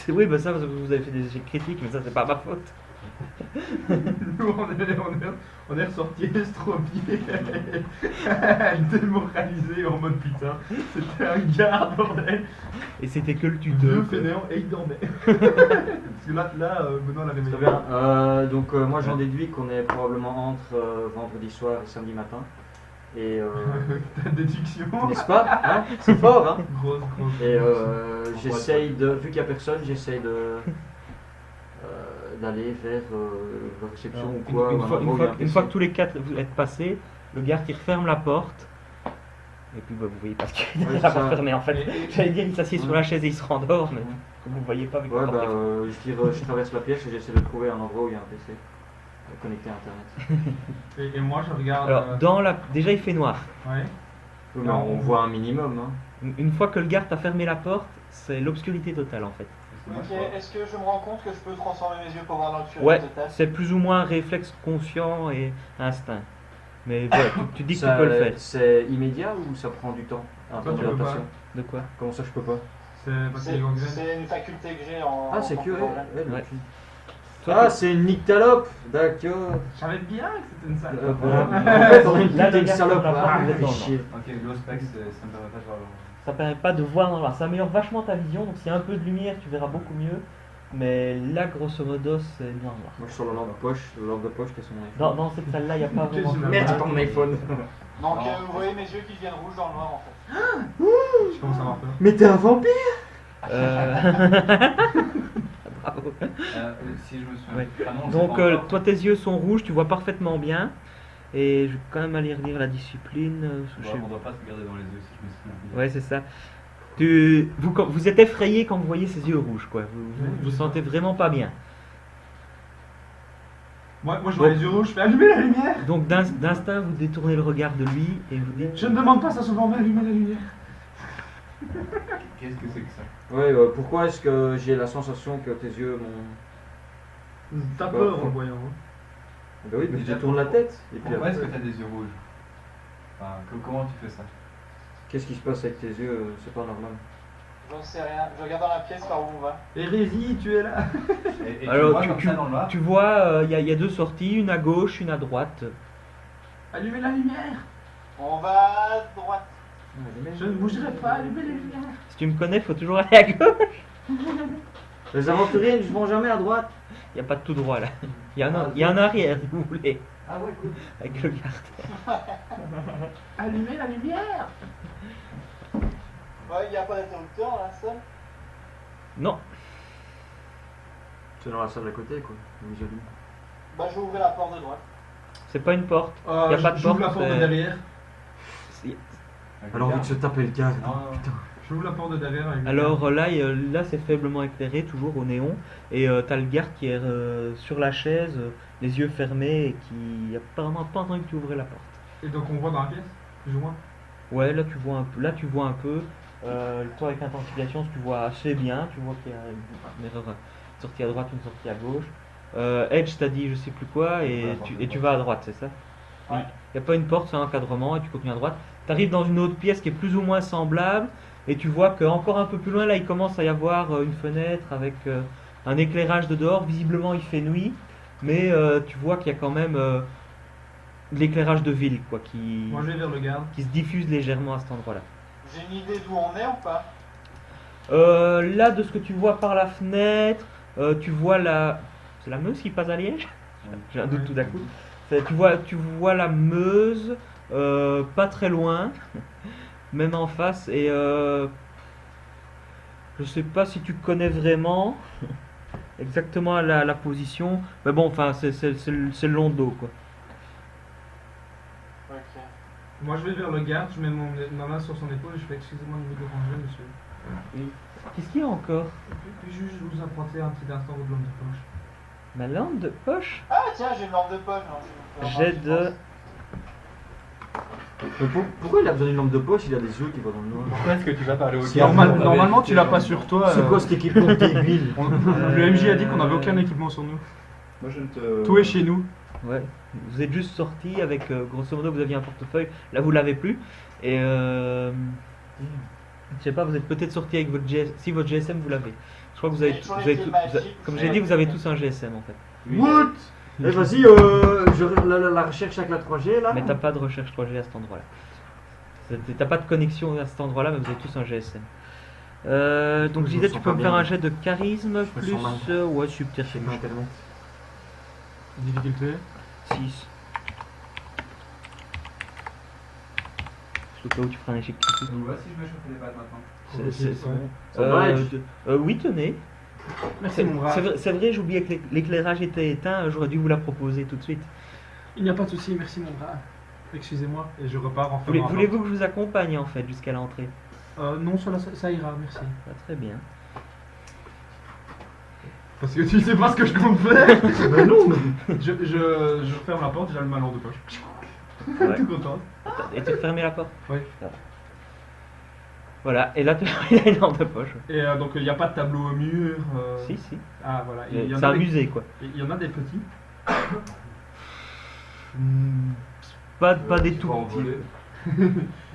Oui, bah ça, vous avez fait des échecs critiques, mais ça, c'est pas ma faute. Nous, on est ressortis estropiés, démoralisés en mode putain. C'était un garde, bordel. Et c'était que le Vieux tuteur. fainéant et il dormait. Parce que là Benoît l'a réveillé. Très bien. Donc moi j'en déduis qu'on est probablement entre vendredi soir et samedi matin. Et Ta déduction. n'est-ce pas hein. C'est fort hein. Grosse. Et j'essaye de, vu qu'il n'y a personne, j'essaye de d'aller vers la réception ou quoi. ou un endroit où il y a un Une PC. fois que tous les quatre vous êtes passés, le garde il referme la porte. Et puis bah, vous voyez pas ce qu'il y a Ouais, derrière la c'est porte ça. fermée en fait. J'allais dire il s'assied sur la chaise et il se rendort, mais vous ne voyez pas avec Ouais, la porte. bah, je traverse la pièce et j'essaie de trouver un endroit où il y a un PC connecté à internet. Et moi je regarde. Alors, déjà il fait noir. Ouais. Oui, mais Non, on voit un minimum. Hein. Une fois que le garde a fermé la porte, c'est l'obscurité totale en fait. Ok, est-ce que je me rends compte que je peux transformer mes yeux pour voir l'obscurité Ouais, totale? c'est plus ou moins un réflexe conscient et instinct. Mais voilà, tu dis que tu Ça, peux le faire. c'est immédiat ou ça prend du temps? Un Toi, temps tu peux d'adaptation. De quoi? Comment ça je peux pas? C'est parce qu'il y a gangrène. C'est une faculté que j'ai en. Ah, c'est en que. tant que Ouais. Ah, Toi, c'est une nyctalope! D'accord. Je savais bien que c'était une sale. Pour une Là, putain de regarde salope. sur la porte, Ah, vous êtes dans le fais chier. Ok, Glow Specs, ça me permet pas de voir. ça permet pas de voir dans le noir. Ça améliore vachement ta vision, donc s'il y a un peu de lumière, tu verras beaucoup mieux. Mais là, grosso modo, c'est noir noir. Moi je suis sur le lampe de poche qui est sur mon iPhone. Dans cette salle-là, il n'y a pas vraiment de Merde, c'est lumière. pas mon iPhone. Donc Non. vous voyez mes yeux qui deviennent rouges dans le noir en fait. Je commence à avoir peur. Mais t'es un vampire! Bravo. Si je me souviens. Ouais. Ah non, Donc, c'est pas encore. toi, tes yeux sont rouges, tu vois parfaitement bien. Et je vais quand même aller relire la discipline. Je sais- On doit pas se regarder dans les yeux si je me souviens bien. Ouais, c'est ça. Vous êtes effrayé quand vous voyez ses yeux rouges, quoi. Vous sentez vraiment pas bien. Moi je vois les yeux rouges, je fais allumer la lumière. Donc, d'instinct, vous détournez le regard de lui et vous dites. Je ne demande pas ça souvent, mais allumer la lumière. Qu'est-ce que c'est que ça? Ouais, pourquoi est-ce que j'ai la sensation que tes yeux m'ont. T'as peur en le voyant. Hein. Bah oui, mais je détourne la tête. Et puis Pourquoi après, est-ce que t'as des yeux rouges? Enfin, comment tu fais ça? qu'est-ce qui se passe avec tes yeux? C'est pas normal. J'en sais rien. Je regarde dans la pièce par où on va. Hérésie, tu es là. Et Alors, tu vois comme ça dans le noir? tu vois, il y a deux sorties, une à gauche, une à droite. Allumer la lumière. On va à droite. Je ne bougerai pas, allumez les lumières. Si tu me connais, faut toujours aller à gauche. Les aventuriers ne vont jamais à droite. Il n'y a pas de tout droit là. Il y a un arrière si vous voulez. Ah ouais, cool. Avec le garde. Allumez la lumière. Ouais, il n'y a pas d'interrupteur dans la salle. Non. C'est dans la salle à côté, quoi. Oui, j'allume. Bah, je vais ouvrir la porte de droite. C'est pas une porte. Y a pas de J'ouvre la porte, porte de derrière. Alors, envie de se taper le gars. Non, non. Putain. J'ouvre la porte de derrière. avec- Alors là c'est faiblement éclairé, toujours au néon. Et t'as le garde qui est sur la chaise, les yeux fermés, et qui apparemment pas entendu que tu ouvrais la porte. Et donc on voit dans la pièce, plus ou moins. Ouais, là tu vois un peu. Là tu vois un peu. Toi avec intensification, tu vois assez bien. Tu vois qu'il y a une erreur, une sortie à droite, une sortie à gauche. Edge t'a dit je sais plus quoi et tu vas à droite, c'est ça? Ouais. Il n'y a pas une porte, c'est un encadrement et tu continues à droite. Tu arrives dans une autre pièce qui est plus ou moins semblable et tu vois qu'encore un peu plus loin, là, il commence à y avoir une fenêtre avec un éclairage de dehors. Visiblement, il fait nuit, mais tu vois qu'il y a quand même de l'éclairage de ville quoi, Moi je vais vers le garde. qui se diffuse légèrement à cet endroit-là. J'ai une idée d'où on est ou pas? Là, de ce que tu vois par la fenêtre, tu vois la... C'est la Meuse qui passe à Liège? J'ai un doute tout d'un coup. Tu vois la Meuse, pas très loin, même en face, et je sais pas si tu connais vraiment exactement la position, mais bon, enfin, c'est le long dos, quoi. Ok. Moi je vais vers le garde, je mets ma main sur son épaule et je fais excusez-moi de vous déranger monsieur. Qu'est-ce qu'il y a encore? Puis juste vous emprunter un petit instant votre lampe de poche. Ma lampe de poche? Ah tiens, j'ai une lampe de poche. Non, J'ai de... Mais pourquoi il a besoin d'une lampe de poche? Il a des yeux qui vont dans le noir. Pourquoi est-ce que tu vas parler au C'est garde normal- Normalement tu l'as pas sur toi. C'est quoi cet équipement débile? Le MJ a dit qu'on avait aucun équipement sur nous. Moi je ne te. Tout est chez nous. Ouais, vous êtes juste sorti avec, grosso modo, vous aviez un portefeuille, là vous l'avez plus, et je sais pas, vous êtes peut-être sorti avec votre GSM, si votre GSM vous l'avez. Je crois que vous avez, Et sur les vous avez clés tout- magiques, vous avez- comme vous j'ai dit, avez- vous avez tous un GSM en fait. What? Eh vas-y, la recherche avec la 3G là. Mais t'as pas de recherche 3G à cet endroit-là. T'as pas de connexion à cet endroit-là, mais vous avez tous un GSM. Donc je Je disais, me tu sens peux pas me faire bien. un jet de charisme me plus... sens mal. ouais, subtil, Chez Internet. Difficulté. 6. Au cas où tu feras un échec critique. Donc voilà si je me chauffe les pattes maintenant. C'est Ouais. bon. Ça va, Oui, tenez. Merci mon brave. C'est vrai, j'oubliais que l'éclairage était éteint, j'aurais dû vous la proposer tout de suite. Il n'y a pas de souci, merci mon brave. Excusez-moi. Et je repars en fermant la Voulez-vous que je vous accompagne en fait jusqu'à l'entrée? porte. Non, ça ira, merci. Ah, très bien. Parce que tu sais pas ce que je compte faire. Ben non, mais. Je ferme la porte, j'allume ma lampe de poche. Ouais. Tout content. Et tu fermé la porte? Oui. Voilà, et là tu as une lampe de poche. Et donc il n'y a pas de tableau au mur. Si, si. Ah voilà. Et il y en C'est a un des- musée quoi. Il y en a des petits. Pas des Tu tout vas en petits. voler.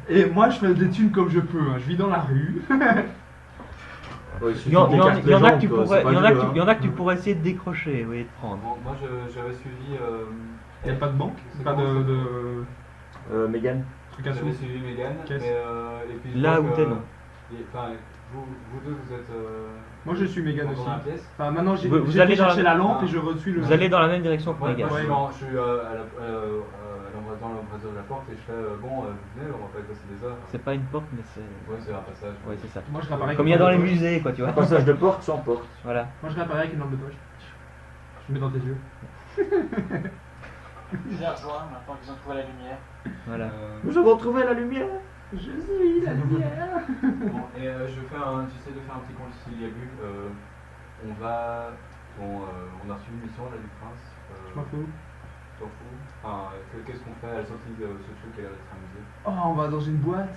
Et moi je fais des thunes comme je peux. Hein. Je vis dans la rue. Il y en a que tu pourrais, il y en a que tu pourrais essayer de décrocher, oui, et de prendre. Bon, moi j'avais suivi. Il n'y a pas de banque. C'est Pas comment de Mégane. truc à sous. J'avais suivi Mégane. Caisse. Et puis je Là vois où que, t'es, non. Enfin, vous deux vous êtes. Moi je suis Mégane aussi. dans la pièce. Enfin maintenant j'ai Vous j'ai allez été dans chercher la- la lampe Ah. et je reçus le. Vous allez dans la même direction que Moi, Megan. je suis, Ouais. je suis dans l'embrasure de la porte et je fais bon, venez, on va pas y passer des heures. C'est pas une porte, mais c'est. Ouais, c'est un passage. Ouais, c'est ça. Moi je réapparais. Comme il y a dans les musées, quoi, tu vois. Passage de porte sans porte. Voilà. Moi je réapparais avec une lampe de poche. Je mets dans tes yeux. Je les rejoins maintenant qu'ils ont trouvé la lumière. Voilà. Nous avons trouvé la lumière. Je suis la lumière. Bon, et j'essaie de faire un petit conciliabule. On va. Bon, on a reçu une mission là du prince. Je m'en fous. T'en fous. Enfin, qu'est-ce qu'on fait à la sortie de ce truc qui a l'air d'être un musée? Oh on va dans une boîte.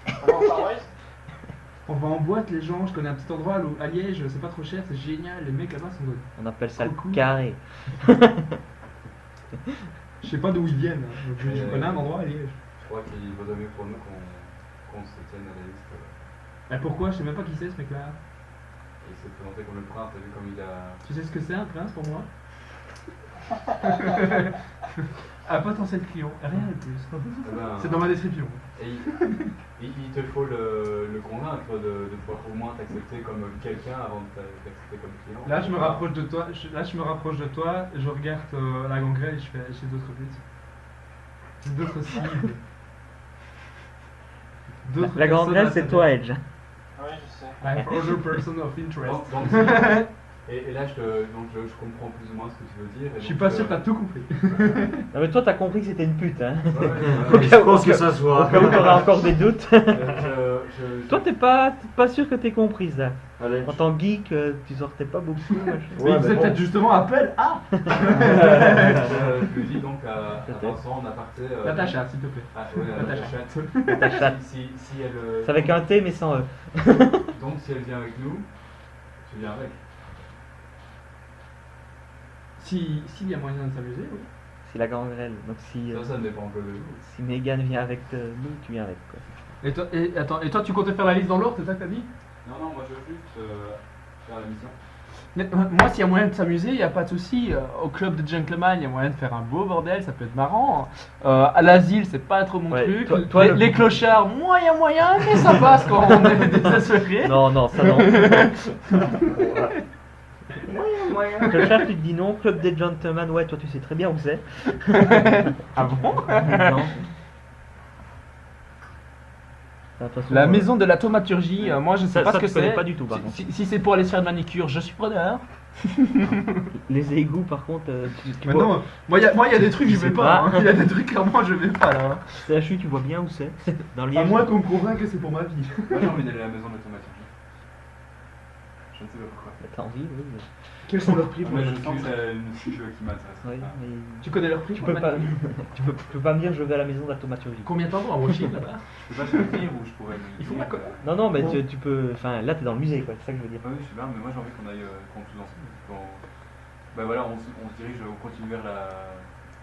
On va au Far West. On va en boîte les gens. Je connais un petit endroit à Liège. C'est pas trop cher. C'est génial. Les mecs là-bas sont de. On appelle ça le Coucou. carré. Je sais pas d'où ils viennent. Hein. Donc, je connais un endroit à Liège. Je crois qu'il vaudrait mieux pour nous qu'on se tienne à la liste. Et pourquoi? Je sais même pas qui c'est ce mec-là. Il s'est présenté comme le prince, t'as vu comme il a. Tu sais ce que c'est un prince pour moi? Un potentiel client, rien de plus. Eh ben, C'est dans ma description. et il te faut le convaincre de pouvoir au moins t'accepter comme quelqu'un avant de t'accepter comme client. Là, je me rapproche de toi. Je regarde la gangrèle et je fais j'ai d'autres buts. J'ai d'autres cibles. D'autres La personnes gangrèle, à c'est toi, Edge. Oui, je sais. I have other person of interest. Et là, je comprends plus ou moins ce que tu veux dire. Je suis pas sûr que t'as tout compris. Non, mais toi, t'as compris que c'était une pute, hein. Je pense que ça se voit. Au cas où t'auras encore des doutes. Je- Toi, t'es pas sûr que t'es comprise, là. Allez. En tant que geek, tu sortais pas beaucoup, machin. Mais il mais faisait bon. peut-être justement appel à je lui dis donc à Vincent en aparté. Natacha, s'il te plaît. Ah, ouais, à Natacha. Natacha. Ta chatte. Si elle. C'est avec un T, mais sans E. Donc, si elle vient avec nous, tu viens avec. S'il y a moyen de s'amuser, oui. C'est la gangrèle. Donc si, Ça ne dépend que de nous. si Megan vient avec nous, tu viens avec, quoi. Et toi, tu comptais faire la liste dans l'ordre, c'est ça que t'as dit? Non, moi je veux juste faire la mission. Mais, moi, s'il y a moyen de s'amuser, il n'y a pas de souci. Au club de gentlemen, il y a moyen de faire un beau bordel, ça peut être marrant. À l'asile, c'est pas trop mon Ouais, truc. toi, les clochards, moyen, mais ça passe quand on est désassuré. Non, ça non. Moyen. Je cherche, tu te dis non. Club des gentlemen, ouais, toi, tu sais très bien où c'est. Ah bon? Non. De toute façon, La maison de la thaumaturgie, moi je sais Ça, pas ça, ce que tu connais c'est. pas du tout, par contre. Si c'est pour aller se faire de manicure, je suis preneur. Les égouts, par contre, tu Mais vois. non, moi il y a des trucs je Je vais sais pas. pas. Hein. Il y a des trucs clairement je vais pas là. CHU, tu vois bien où c'est. Dans le À Liège. moins qu'on me convainque que c'est pour ma vie. Moi j'ai envie d'aller à la maison de l'automaturgie. Je ne sais pas pourquoi. T'as envie, oui. mais- Quels sont leurs prix pour Mais la je sens que manicure? c'est une niche qui m'intéresse. Oui, Enfin, mais Tu connais leurs prix tu pour peux la pas, manicure? tu peux pas me dire je vais à la maison de la thaumaturgie. Combien de temps en Washington là-bas? je peux pas choisir où je pourrais me Il faut ma colle. Non, non, mais Bon. tu peux. Enfin, là, t'es dans le musée, quoi. C'est ça que je veux dire. Ah oui, je suis là, mais moi j'ai envie qu'on aille qu'on tous ensemble. Bah voilà, on se dirige, on continue vers la.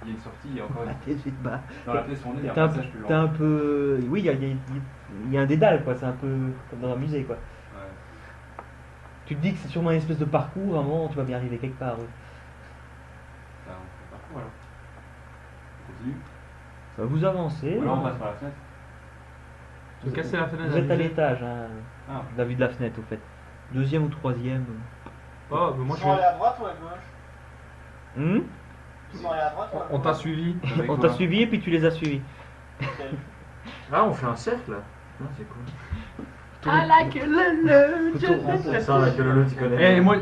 Il y a une sortie, il y a encore Ah, une. t'es vite bas. Dans la pièce où on est, il y a T'es un un, passage plus t'es lent. un peu. Oui, il y a un dédale, quoi. C'est un peu comme dans un musée, quoi. Ouais. Tu te dis que c'est sûrement une espèce de parcours. À un moment, tu vas bien arriver quelque part. Oui. Bah, on fait le parcours alors. On continue. Vous avancez. Ou alors on passe par la fenêtre. Tu veux casser la fenêtre? Vous êtes à l'étage, hein, Ah. de la vue de la fenêtre, au fait. Deuxième ou troisième. Oh, mais moi Ils je sont allés vais. à droite ou à gauche Hmm Ils sont allés à droite ou à On gauche t'a suivi. Avec On quoi t'a suivi et puis tu les as suivis. Nickel. Ah, on fait un cercle là. Ah, c'est cool. I like le. Ça, avec le lot, tu connais. Et moi.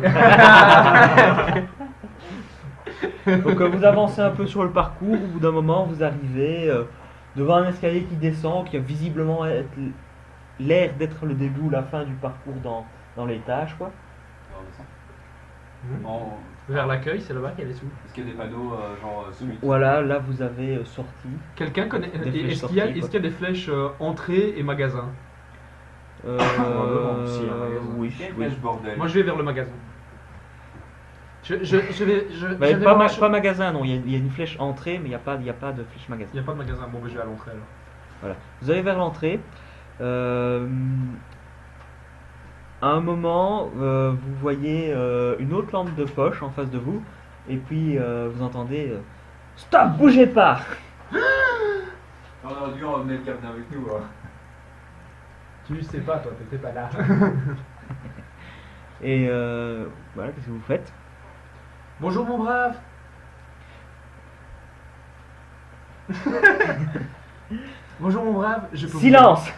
Donc vous avancez un peu sur le parcours, au bout d'un moment vous arrivez devant un escalier qui descend, qui a visiblement l'air d'être le début ou la fin du parcours dans l'étage, quoi. Alors, on descend. Hmm. En- Vers l'accueil, c'est là-bas qu'il y a les sous. Est-ce qu'il y a des panneaux genre suite Voilà, là vous avez sorti. Quelqu'un connaît. Des flèches Est-ce qu'il y a, sorties, est-ce qu'il y a des flèches entrée et magasin? Probablement, si, un magasin. oui, Quel oui. mèche bordel. Moi je vais vers le magasin. Je vais. Mais je vais pas, voir- pas magasin, non, il y a une flèche entrée, mais il n'y a pas de flèche magasin. Il n'y a pas de magasin. Bon, ben je vais à l'entrée alors. Voilà. Vous allez vers l'entrée. À un moment, vous voyez une autre lampe de poche en face de vous, et puis vous entendez Stop, bougez pas! On aurait dû emmener le gardien avec nous. Tu sais pas, toi, t'étais pas là. Et voilà, qu'est-ce que vous faites? Bonjour mon brave. Bonjour mon brave. Je peux vous- Silence!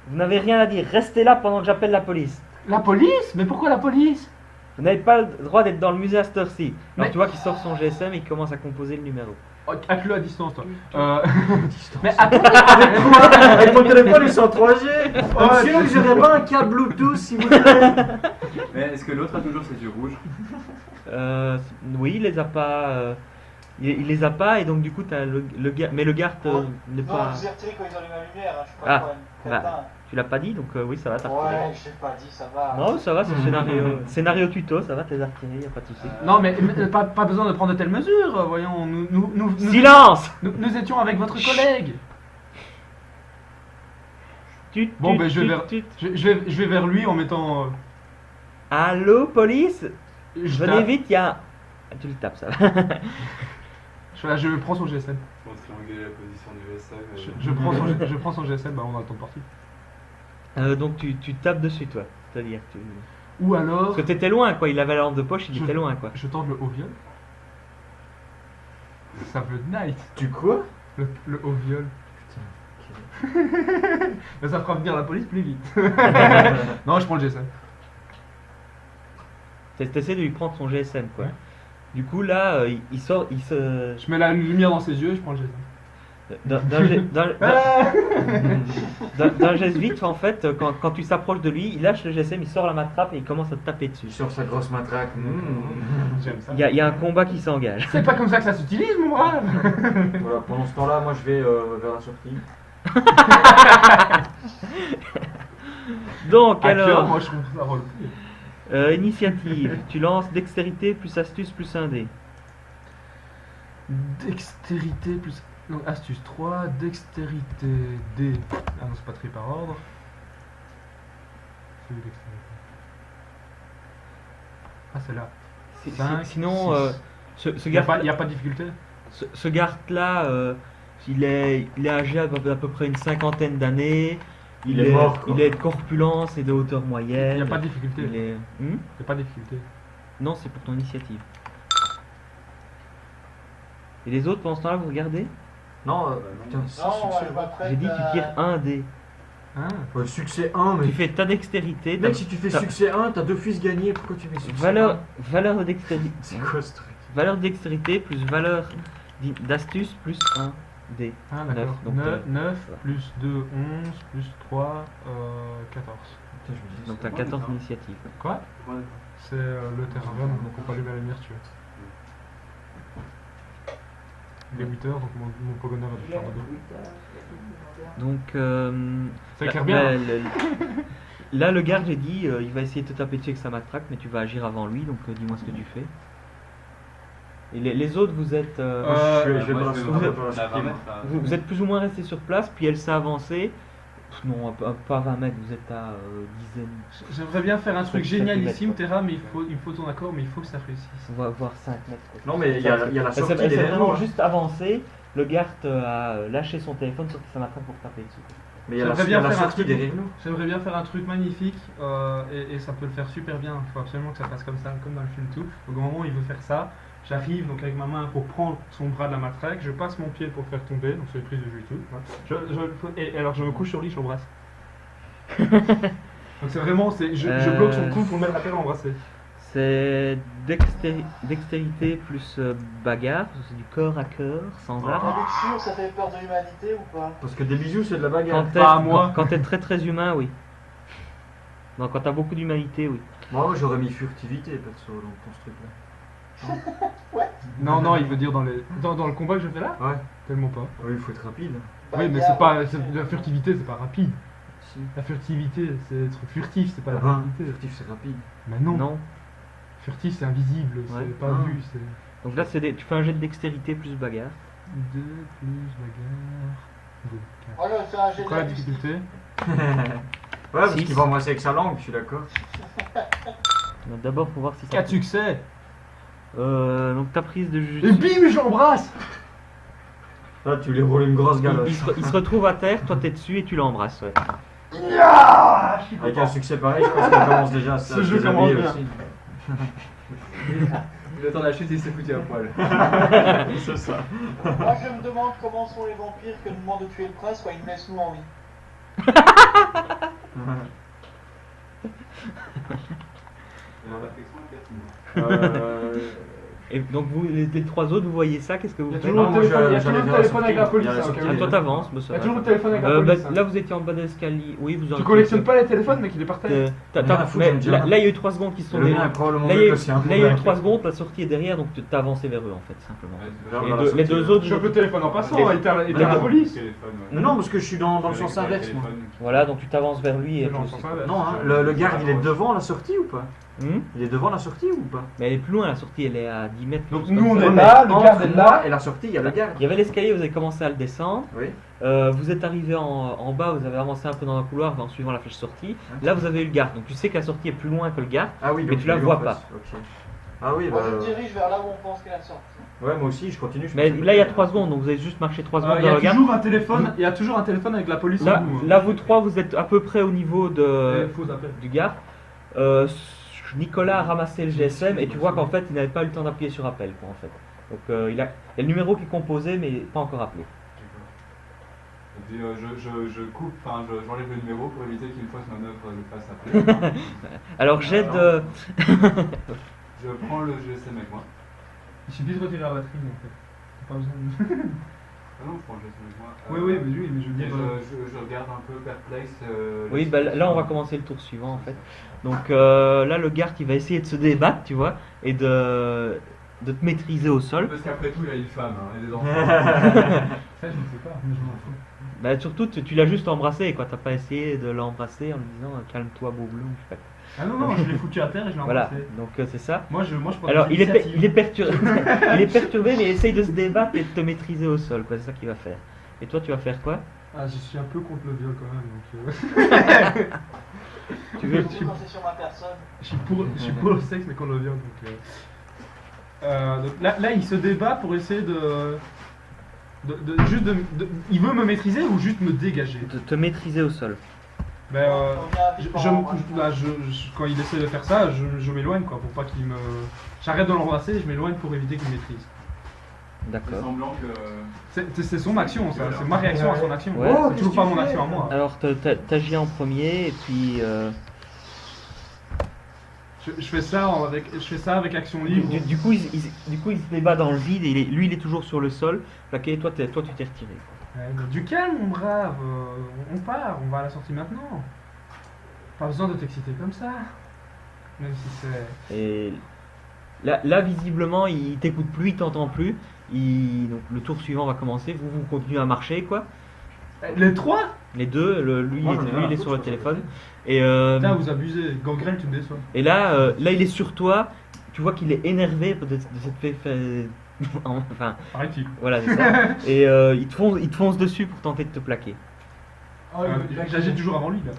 Vous n'avez rien à dire, restez là pendant que j'appelle la police. La police? Mais pourquoi la police? Vous n'avez pas le droit d'être dans le musée à cette heure-ci. Alors Mais- tu vois qu'il sort son GSM et il commence à composer le numéro. Oh, hack-le à distance, toi. Mais Et ton téléphone il est en 3G. Monsieur, j'aurais pas un câble Bluetooth s'il vous plaît. Mais est-ce que l'autre a toujours ses yeux rouges? Oui, il les a pas. Il les a pas et donc du coup t'as le garde. Mais le garde n'est Non, pas. je vous ai retiré quand ils ont allumé la lumière, hein, je sais pas Ah, quoi. bah, tu l'as pas dit donc oui ça va t'as retiré. Ouais, je sais pas dit, ça va. Non ça va c'est scénario tuto ça va t'es retiré y a pas de souci. Non, mais pas besoin de prendre de telles mesures. Voyons, nous Silence. nous étions avec votre collègue. Bon, ben, je vais vers lui en mettant. Allô police. je Venez vite, il y a Ah, tu le tapes, ça va. Je prends son GSM. Pour trianguler la position du GSM. Je prends son GSM, bah on a le temps de partie. Donc tu tapes dessus, toi. C'est-à-dire que... Ou alors, Parce que t'étais loin, quoi. Il avait la lampe de poche, il Je- était loin, quoi. je tente le haut viol. Ça veut Knight. Tu quoi? Le haut viol. Mais ça fera venir la police plus vite. Non, je prends le GSM. T'essaies de lui prendre son GSM, quoi. Ouais. Du coup, là, il sort, il se... Je mets la lumière dans ses yeux et je prends le GSM. D'un geste vite, en fait, quand tu s'approches de lui, il lâche le GSM, il sort la matrape et il commence à te taper dessus. Sur sa grosse matraque. J'aime ça. Il y a un combat qui s'engage. C'est pas comme ça que ça s'utilise, mon brave. Voilà, pendant ce temps-là, moi je vais vers la sortie. Donc, À cœur, alors, moi je trouve ça roleplay. initiative. Tu lances dextérité plus astuce plus 1 dé. Dextérité plus. Donc astuce 3, dextérité D. Ah non, c'est pas trié par ordre. C'est où dextérité? Ah, c'est là. Cinq, Sinon, six. ce Il n'y a, garde, pas de difficulté? ce garde-là, il est âgé à peu près une cinquantaine d'années. Il est mort, quoi. Il est de corpulence et de hauteur moyenne. Il n'y a pas de difficulté. Il est... Il n'y a pas de difficulté. Non, c'est pour ton initiative. Et les autres, pendant ce temps-là, vous regardez? Non, putain, c'est Non, succès. je m'apprête J'ai dit, tu tires un dé. Ah, Ouais, succès 1, mais. Tu fais ta dextérité. Mec, si tu fais t'as- succès 1, t'as d'office gagné. Pourquoi tu fais succès valeur, 1? valeur de dextérité. C'est quoi ce truc? Valeur de dextérité plus valeur d'astuce plus 1 dé. ah d'accord. Neuf, donc, 9, voilà. plus 2, 11, plus 3, 14. Putain, je me dis, Donc c'est t'as bon, 14 d'accord. initiatives. Quoi? C'est le terrain vert, donc on peut allumer la lumière si tu veux. Il est 8h, donc mon Pogoner a dû faire un dos. Donc Ça éclaire bien. Là, le garde, j'ai dit, il va essayer de te taper dessus avec sa matraque, mais tu vas agir avant lui, donc dis-moi ce que tu fais. Et les autres, vous êtes, Je vais Moi, balancer je mon vais feu me pour la à 20 sortie. mètres, là. vous êtes plus ou moins restés sur place, puis elle s'est avancée. Non, pas 20 mètres, vous êtes à dizaines, J'aimerais bien faire un truc Ça fait génialissime, mètres, Terra, mais il me faut ton accord, mais il faut que ça réussisse. on va voir 5 mètres. quoi. Non, mais il y a la Elle s'est sortie elle s'est derrière vraiment nous. juste avancée, le garde a lâché son téléphone, sorti sa matraque pour taper dessus. Mais il y a la J'aimerais bien faire un sortie truc. derrière nous. J'aimerais bien faire un truc magnifique et ça peut le faire super bien. Il faut absolument que ça fasse comme ça, comme dans le film tout. Donc au moment où il veut faire ça, j'arrive donc avec ma main pour prendre son bras de la matraque, je passe mon pied pour le faire tomber, donc c'est une prise de jus et tout. Et alors je me couche sur lui, je l'embrasse. Donc c'est vraiment, je bloque son cou pour le mettre à terre et l'embrasser. C'est dextérité plus bagarre, parce que c'est du corps à corps, sans Ah. arme. La luxure, ça fait peur de l'humanité ou pas? Parce que des bisous, c'est de la bagarre. Quand t'es Pas à moi. quand t'es très très humain, oui. Non, quand t'as beaucoup d'humanité, oui. Moi, j'aurais mis furtivité perso dans ce truc-là. Non, il veut dire dans le combat que je fais là. Ouais. Tellement pas. Oui, il faut être rapide. Oui, mais c'est pas la furtivité, c'est pas rapide. Si. La furtivité, c'est être furtif, c'est pas la Ah ben, rapidité. furtif, c'est rapide. Mais non. Non. Furtif, c'est invisible, Ouais. c'est pas Ah. vu. C'est Donc là, tu fais un jet de dextérité plus bagarre. 2 plus bagarre. 2. Moi, je vais faire un jet C'est de quoi la luxe. difficulté? Ouais, parce Six. qu'il va embrasser avec sa langue, je suis d'accord. Donc d'abord, pour voir si ça. 4 succès. Donc ta prise de jus. Et bim, je l'embrasse. Là, tu lui roules une grosse Il galoche. il se retrouve à terre, toi t'es dessus et tu l'embrasses. Ouais. Ah, je suis Avec content. un succès pareil, je pense qu'on commence déjà à Ce jeu déshabiller commence aussi. Le temps de la chute, il s'est foutu à poil. C'est ça. Moi, je me demande comment sont les vampires que nous demandent de tuer le prince quand ils me laissent nous en vie. Et donc vous, les trois autres, vous voyez ça, qu'est-ce que vous Il y a faites? toujours Non, le moi, téléphone, il y a j'allais toujours le vers la téléphone avec la sortie. police. Il y a la hein, sortie. ok. Ah, toi t'avances, mais ça Il y a va. toujours le téléphone avec la police. hein. Là vous étiez en bas d'escalier. Oui, vous en Tu collectionnes pas les téléphones, mais qu'il est par terre. Rien à foutre, mais j'aime bien. là, il y a eu 3 secondes qui se sont Le mien est déroulées. probablement Là, il mieux y a que eu, le sien. là, il y a eu 3 secondes, t'as sorti est derrière, donc t'as avancé vers eux en fait, simplement. Les deux autres, Je chope le téléphone en passant, Les- hein, il était à la police. Non, parce que je suis dans le sens inverse, moi. voilà, donc tu t'avances vers lui et Dans le puis- sens inverse. Non, hein, le garde, il est devant la sortie ou pas? Il est devant la sortie ou pas? Mais elle est plus loin, la sortie, elle est à 10 mètres. Donc quelque chose nous, comme on ça. est Ouais, là, mais le garde entre est moi là. et la sortie, il y a le garde. Il y avait l'escalier, vous avez commencé à le descendre. Oui. Vous êtes arrivé en bas, vous avez avancé un peu dans un couloir en suivant la flèche sortie. Là, vous avez eu le garde. Donc tu sais que la sortie est plus loin que le garde. Ah oui, Mais donc tu la lui, vois en face. Ok. Ah oui, Moi, bah. je me dirige vers là où on pense qu'est la sortie. Ouais, moi aussi, je continue. Mais là, il y a 3 secondes, donc vous avez juste marché 3 secondes Il de y a regard. toujours un téléphone. Il y a toujours un téléphone avec la police. Là, en nous, hein. là, vous trois, vous êtes à peu près au niveau Faux appel. du gars. Nicolas a ramassé le GSM et tu vois qu'en fait, il n'avait pas eu le temps d'appuyer sur appel, quoi, en fait. Donc, il y a le numéro qui est composé, mais pas encore appelé. Et puis je coupe, enfin j'enlève le numéro pour éviter qu'une fausse manœuvre le fasse appeler. Alors, j'aide. Je prends le GSM avec moi. Il suffit de retirer la batterie en fait. T'as pas besoin de. Ah non, je prends le GSM avec moi. Oui, mais je veux Et dire. je regarde un peu perplexe. Oui, bah, là, on va commencer le tour suivant, en fait. Donc, là, le garde, il va essayer de se débattre, tu vois, et de te maîtriser au sol. Parce qu'après tout, il a une femme hein, et des enfants. Ça, je ne sais pas, mais je m'en fous. Bah, surtout, tu l'as juste embrassé, quoi. T'as pas essayé de l'embrasser en lui disant calme-toi, Boublou. Je sais pas. Ah non, je l'ai foutu à terre et je l'ai Voilà, embrassé. donc c'est ça. Moi, je prends Alors, des il est initiatives. perturbé, il est perturbé, mais il essaye de se débattre et de te maîtriser au sol, quoi. C'est ça qu'il va faire. Et toi, tu vas faire quoi? Ah, je suis un peu contre le viol quand même, donc. Tu veux, Surtout quand c'est sur ma personne. Je suis pour le sexe, mais contre le viol, donc là, il se débat pour essayer il veut me maîtriser ou juste me dégager? de te maîtriser au sol. Ben, quand il essaie de faire ça, je m'éloigne quoi, pour pas qu'il me. J'arrête de l'embrasser et je m'éloigne pour éviter qu'il me maîtrise. C'est D'accord. semblant que. C'est son action, ça. C'est ma réaction à son action. Ouais. C'est toujours pas mon action à moi. Alors, t'agis en premier, et puis. Je fais ça avec action libre. Du coup, il se débat dans le vide, et lui, il est toujours sur le sol. Plaqué, et toi, tu t'es retiré. Ouais, mais du calme, mon brave. On part, on va à la sortie maintenant. Pas besoin de t'exciter comme ça. Même si c'est. Et là, visiblement, il t'écoute plus, il t'entend plus. Donc, le tour suivant va commencer. Vous continuez à marcher, quoi. Les trois? Les deux, lui, Moi, j'en ai lui, rien à il est foutre, sur le je téléphone. peux Et, Putain, vous abusez. Gangrel, tu me déçois. et là, il est sur toi. Tu vois qu'il est énervé de cette fait. Enfin, Arrête-tu. voilà, c'est ça. Et il te fonce dessus pour tenter de te plaquer. J'agis toujours avant lui là.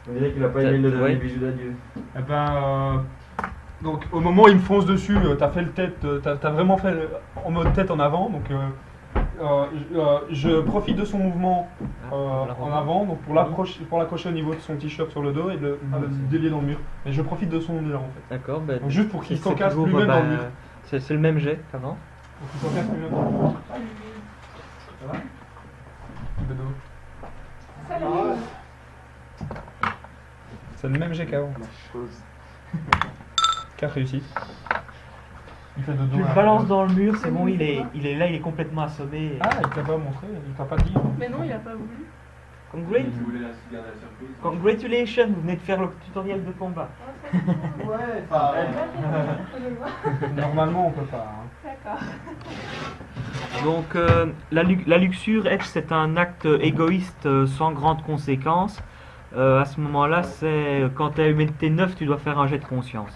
On dirait qu'il a pas aimé le Ouais. dernier bisou d'adieu. Eh ben, donc au moment où il me fonce dessus, t'as fait le tête, t'as vraiment fait en mode tête en avant, donc je profite de son mouvement en avant, donc pour l'accrocher au niveau de son t-shirt sur le dos et de le délier dans le mur. Et je profite de son élan en fait. D'accord, ben, Donc juste pour qu'il c'est s'encasse toujours, lui-même bah, dans le mur. c'est le même jet qu'avant. Pour qu'il s'encasse lui-même dans le mur. Ça va Bédo. C'est le même jet qu'avant. 4 réussites. Il fait de dos. Tu le balances dans le mur, c'est bon, il est là, il est complètement assommé. Ah, il t'a pas montré, il t'a pas dit. Mais non, il a pas voulu. Tu voulais garder la surprise. Congratulations, vous venez de faire le tutoriel de combat. Ouais, enfin. Normalement, on peut pas. Hein. D'accord. Donc, la luxure, Edge, c'est un acte égoïste sans grande conséquence. À ce moment-là, c'est quand tu as humanité 9, tu dois faire un jet de conscience.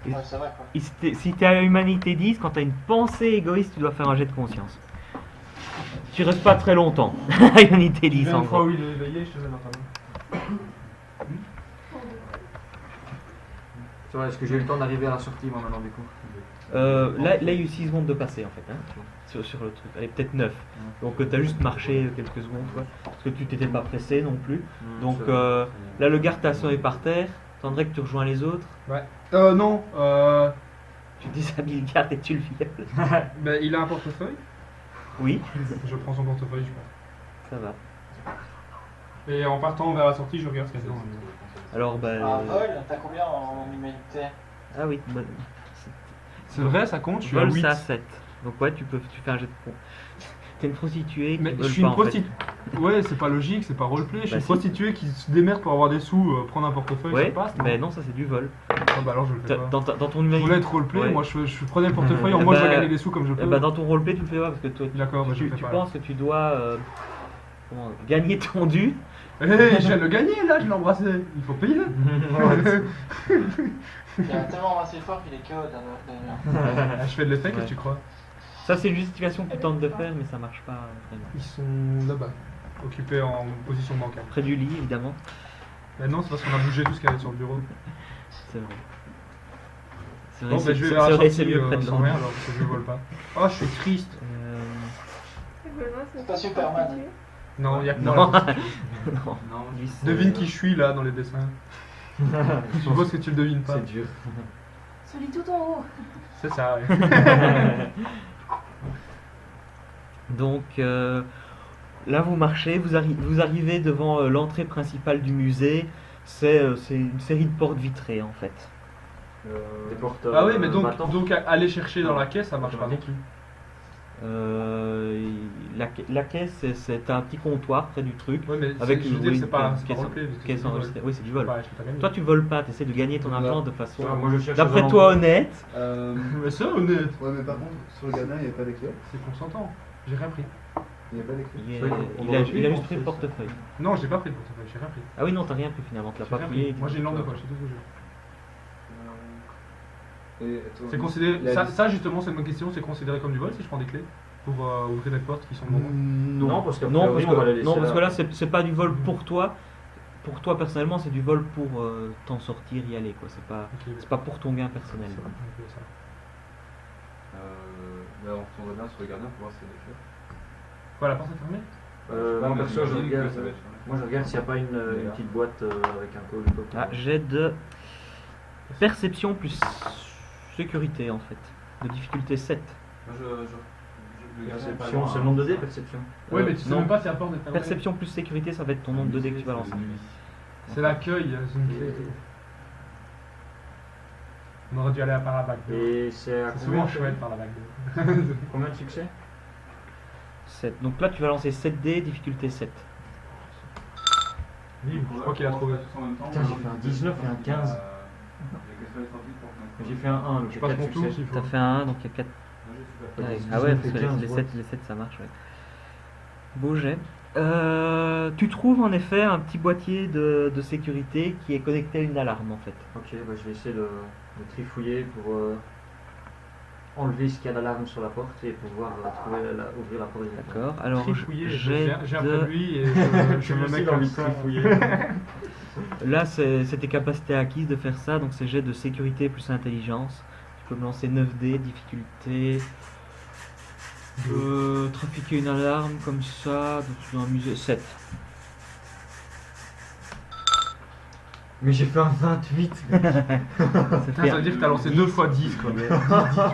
Ouais, ça va quoi. Et si tu as humanité 10, quand tu as une pensée égoïste, tu dois faire un jet de conscience. Tu restes pas très longtemps à humanité 10 en Une fois gros. où il est éveillé, je te mets dans ta main. Ça va, est-ce que j'ai eu le temps d'arriver à la sortie moi maintenant du coup? Là, il y a eu 6 secondes de passer en fait, hein, sur le truc. Allez, peut-être 9. Donc tu as juste marché quelques secondes, quoi, parce que tu t'étais pas pressé non plus. Donc là, le garde t'a assommé par terre. Tendrais que tu rejoins les autres. Ouais. Non. Tu déshabilles le garde et tu le violes. Ben, il a un portefeuille. Oui, Je prends son portefeuille, je pense. ça va. Et en partant vers la sortie, je regarde ce qu'il y a dedans. Alors, Ah, vol, t'as combien en humanité? Ah oui, C'est vrai, ça compte, je suis à vol 8. ça à 7. Donc ouais, tu fais un jet de con. T'es une prostituée qui Mais je vole suis pas, une en fait. prostituée. Ouais, c'est pas logique, c'est pas roleplay. Je suis Bah, une si. prostituée qui se démerde pour avoir des sous, prendre un portefeuille, Ouais, ça passe. mais non, ça c'est du vol. Ah bah alors je le fais pas. Dans ton Je humanité. voulais être roleplay, Ouais. moi je prenais le portefeuille, en moi je vais gagner des sous comme je peux. Bah, dans ton roleplay, tu le fais pas parce que toi, D'accord, bah, je tu, le fais tu pas. penses que tu dois gagner ton dû. Hé, je viens de le gagner là, je l'ai embrassé. Il faut payer. Il a tellement ramassé fort qu'il est KO d'ailleurs. Ah, je fais de l'effet, qu'est-ce Ouais. que tu crois? Ça, c'est une justification que tu tentes de faire, mais ça marche pas vraiment. Ils sont là-bas, occupés en position bancale. Près du lit, évidemment. Mais non, c'est parce qu'on a bougé tout ce qu'il y avait sur le bureau. C'est vrai. C'est vrai, Bon, bah, je vais vers c'est la vrai, sortie c'est mieux près de sans l'ombre. rien alors parce que je vole pas. Oh, je suis triste. C'est pas Superman. Non, il y a que moi. Non. là. Non. Non, Lui, c'est- Devine qui je suis là dans les dessins. Je suppose que tu le devines pas. C'est dur. Celui tout en haut. C'est ça, ouais. Donc là, vous marchez, vous arrivez devant l'entrée principale du musée. C'est une série de portes vitrées en fait. Des portes. Ah oui, mais battants. donc aller chercher dans la caisse, ça marche pas non plus. La caisse, c'est un petit comptoir près du truc. Ouais, mais Avec je veux dire, oui, c'est pas une c'est pas roleplay, parce que caisse c'est du vol. enregistrée. Oui, c'est du vol. Ouais, je peux pas gagner. Toi, tu voles pas, tu essaies de gagner ton Non. argent de façon. Ah, moi, je cherche D'après aux toi, alentours. honnête. Mais c'est honnête. Ouais, mais par contre, sur le gamin, il n'y a pas d'éclair. C'est consentant. J'ai rien pris. Il n'y a pas d'éclair. Il, est- Oui, on il doit a, appuyer il a pour juste pris le faire ça. portefeuille. Non, j'ai pas pris de portefeuille, j'ai rien pris. Ah oui, non, t'as rien pris finalement, tu l'as J'ai pas rien pris. pris. Moi j'ai une lampe de poche, c'est tout ce que j'ai. Et toi, C'est considéré. la- Ça, justement, c'est une bonne question. C'est considéré comme du vol si je prends des clés pour ouvrir des portes qui sont devant moi. Non, parce qu'à Non, priori, parce on va les que, laisser non, parce là. que là, c'est pas du vol pour toi. Pour toi personnellement, c'est du vol pour t'en sortir, y aller quoi. C'est pas pour ton gain personnel. C'est bon, on fait ça. Mais on retournerait bien sur le gardien pour voir s'il y a des choses. Quoi, la porte est fermée Moi, perso, je regarde. Ça va être fermé. Moi, je regarde s'il n'y a pas une petite boîte avec un code ou quoi. Ah, j'ai de perception plus sécurité en fait. De difficulté 7. Moi, le gardien est pas Perception, loin, c'est le hein. nombre de dés, perception. Ouais, mais tu sais non. même pas si la porte est fermée. Perception plus sécurité, ça va être ton nombre de dés que tu vas lancer. C'est l'accueil, c'est une clé. On aurait dû aller par la bague. Et c'est à C'est combien souvent chouette par la bague. Combien de succès 7. Donc là, tu vas lancer 7 dés, difficulté 7. Oui, je crois qu'il a trouvé. Putain, j'ai fait un 19 et un 15. J'ai fait un 1, donc Je j'ai passe 4 mon tour succès. s'il faut. T'as fait un 1, donc il y a 4. Ouais, Ah ouais, 19 parce et que 15, les ouais. 7 ça marche, ouais. Beau jet. Tu trouves en effet un petit boîtier de sécurité qui est connecté à une alarme en fait. Ok, bah, je vais essayer de trifouiller pour enlever ce qu'il y a d'alarme sur la porte et pouvoir ouvrir la porte. D'accord. Alors Trifouiller, j'ai j'ai un peu de de... lui et je me mets envie comme de ça. trifouiller. Là, c'est tes capacités acquises de faire ça, donc c'est jet de sécurité plus intelligence. Tu peux me lancer 9 dés, difficulté. Trafiquer une alarme comme ça, dans un musée, 7. Mais j'ai fait un 28. Putain, ça veut dire que t'as lancé 2 fois 10 quoi.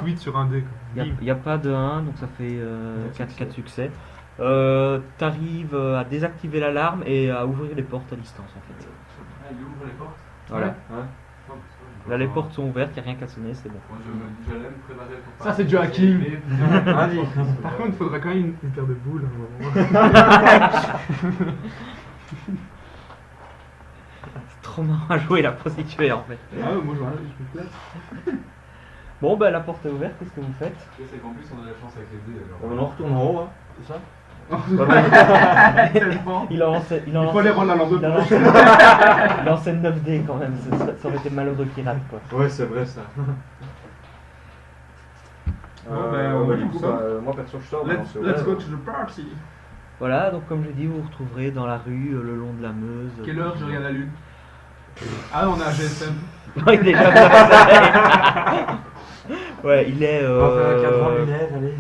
18 sur un dé quoi. Il n'y a pas de 1, donc ça fait 4 succès. T'arrives à désactiver l'alarme et à ouvrir les portes à distance en fait. Ah, il ouvre les portes. Voilà. Ouais. Non, parce que Là, les portes sont ouvertes, il n'y a rien qu'à sonner, c'est bon. Moi, j'allais me préparer pour Ça, c'est du hacking. Vas-y. Par contre, il faudrait quand même une paire de boules à un moment. C'est trop marrant à jouer la prostituée en fait. Ah ouais, moi je me place. Bon, bah la porte est ouverte, qu'est-ce que vous faites? C'est qu'en plus, on a de la chance avec les dés. On Alors. en retourne en haut, hein, c'est ça Il en lance, Il faut aller rendre la lampe de il en poche. lance- il lançait 9 dés quand même, ça aurait été malheureux qu'il rate quoi. Ouais, c'est vrai ça. du du coup, coup, moi perso, je sors. mais on se Let's go lève. to the party. Voilà, donc comme j'ai dit, vous vous retrouverez dans la rue, le long de la Meuse. Quelle heure je regarde la lune? Ah, on a un GSM. Ouais, déjà, vous avez- Ouais, il est On va faire un cadran lunaire, allez.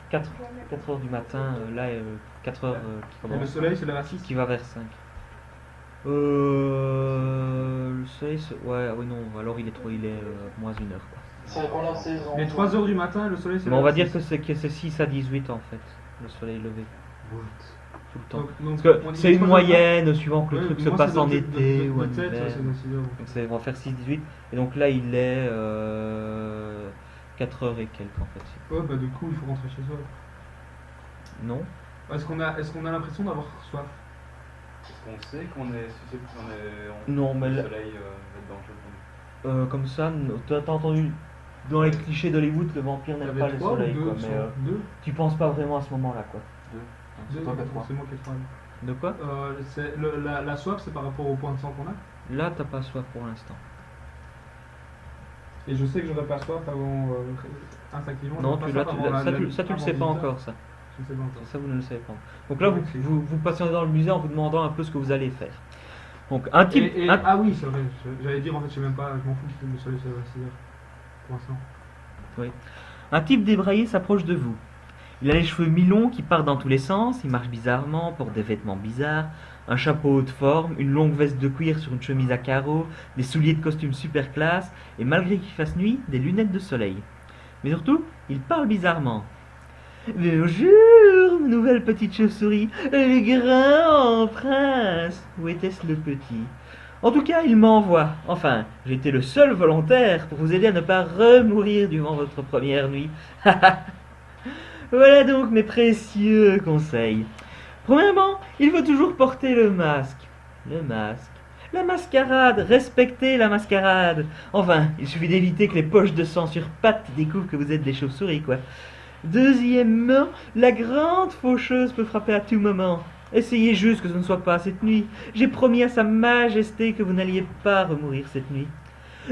4 heures du matin, là 4 heures qui Et le commence, soleil se lève à 6. qui va vers 5. Le soleil, ouais, oui non, alors il est moins 1 heure quoi. Ça dépend de la saison. Mais 3h du matin, le soleil se lève Mais on va à dire 6. que c'est 6 à 18 en fait, le soleil levé, tout le temps. Donc, Parce que on dit c'est une 3 heures. moyenne suivant que le Ouais, truc moi, se c'est passe dans en le- été ou en de tête, hiver. ouais, c'est dans 6 heures. Donc on va faire 6-18. Et donc là il est 4 heures et quelques en fait. Ouais, bah du coup, il faut rentrer chez soi. Non? Est-ce qu'on a l'impression d'avoir soif? Est-ce qu'on sait qu'on est susceptible Non, mais le là- soleil va être dangereux pour nous? Comme ça, t'as entendu dans les clichés d'Hollywood, le vampire n'aime pas le soleil quoi, mais Deux. tu penses pas vraiment à ce moment là quoi. C'est toi qui as trois. C'est moi qui ai 3. De quoi? La soif, c'est par rapport au point de sang qu'on a. Là t'as pas soif pour l'instant. Et je sais que j'aurais pas soif avant instinctivement. Non, j'aurais tu, pas là, soif tu, avant ça, la- tu, ça, tu le avant sais pas 18 heures. encore ça. Je ne sais pas encore. Ça vous ne le savez pas. Donc là Ouais, vous patientez dans le musée en vous demandant un peu ce que vous allez faire. Donc un type. Et- un- Ah oui, c'est vrai. J'allais dire en fait, je sais même pas, je m'en fous que le soleil se lève à 6 heures. 300. Un type débraillé s'approche de vous. Il a les cheveux mi-longs qui partent dans tous les sens, il marche bizarrement, porte des vêtements bizarres, un chapeau haute forme, une longue veste de cuir sur une chemise à carreaux, des souliers de costume super classe, et malgré qu'il fasse nuit, des lunettes de soleil. Mais surtout, il parle bizarrement. Bonjour, nouvelle petite chauve-souris, le grand prince. Où était-ce le petit? En tout cas, il m'envoie. Enfin, j'ai été le seul volontaire pour vous aider à ne pas remourir durant votre première nuit. Voilà donc mes précieux conseils. Premièrement, il faut toujours porter le masque. Le masque. La mascarade, respectez la mascarade. Enfin, il suffit d'éviter que les poches de sang sur pattes découvrent que vous êtes des chauves-souris, quoi. Deuxièmement, la grande faucheuse peut frapper à tout moment. Essayez juste que ce ne soit pas cette nuit. J'ai promis à Sa Majesté que vous n'alliez pas remourir cette nuit.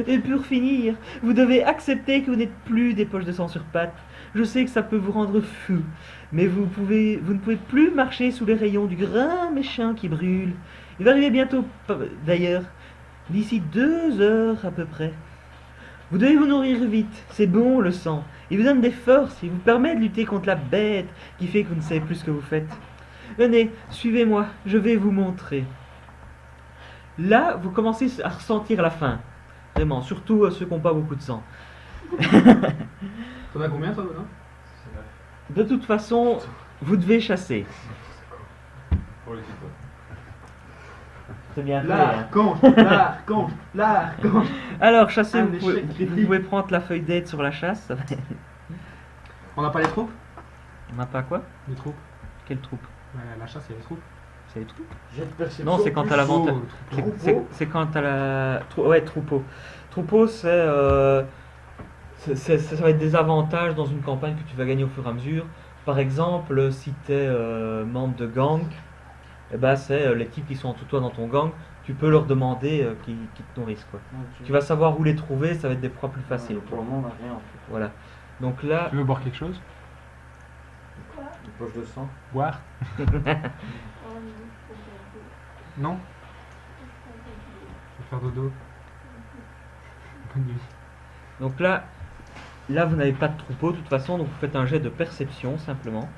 Et pour finir, vous devez accepter que vous n'êtes plus des poches de sang sur pattes. Je sais que ça peut vous rendre fou, mais vous ne pouvez plus marcher sous les rayons du grand méchant qui brûle. Il va arriver bientôt, d'ailleurs, d'ici 2 heures à peu près. Vous devez vous nourrir vite, c'est bon le sang. Il vous donne des forces, il vous permet de lutter contre la bête qui fait que vous ne savez plus ce que vous faites. Venez, suivez-moi, je vais vous montrer. Là, vous commencez à ressentir la faim. Vraiment, surtout ceux qui n'ont pas beaucoup de sang. T'en as combien, toi, maintenant? De toute façon, vous devez chasser. Pour les titres. C'est bien fait. Hein. L'archange. Alors, chasser, Un vous pouvez, échec critique. vous pouvez prendre la feuille d'aide sur la chasse. On n'a pas les troupes? On n'a pas quoi? Les troupes. Quelle troupe? Ouais, la chasse, il y a les troupes. C'est les troupes? Jet de perception. Non, c'est quand t'as la vente. Oh, le troupeau. C'est quand t'as la. Ouais, troupeau. Troupeau, ça va être des avantages dans une campagne que tu vas gagner au fur et à mesure. Par exemple, si tu es membre de gang, eh ben, c'est les types qui sont en dessous de toi dans ton gang, tu peux leur demander qu'ils te nourrissent. Quoi. Ok. Tu vas savoir où les trouver, ça va être des proies plus Ouais, faciles. pour le moment, on n'a rien en fait. Voilà. Donc là, Tu veux boire quelque chose? Une poche de sang. Boire? Non? Je vais faire dodo. Bonne nuit. donc là, vous n'avez pas de troupeau de toute façon, donc vous faites un jet de perception simplement.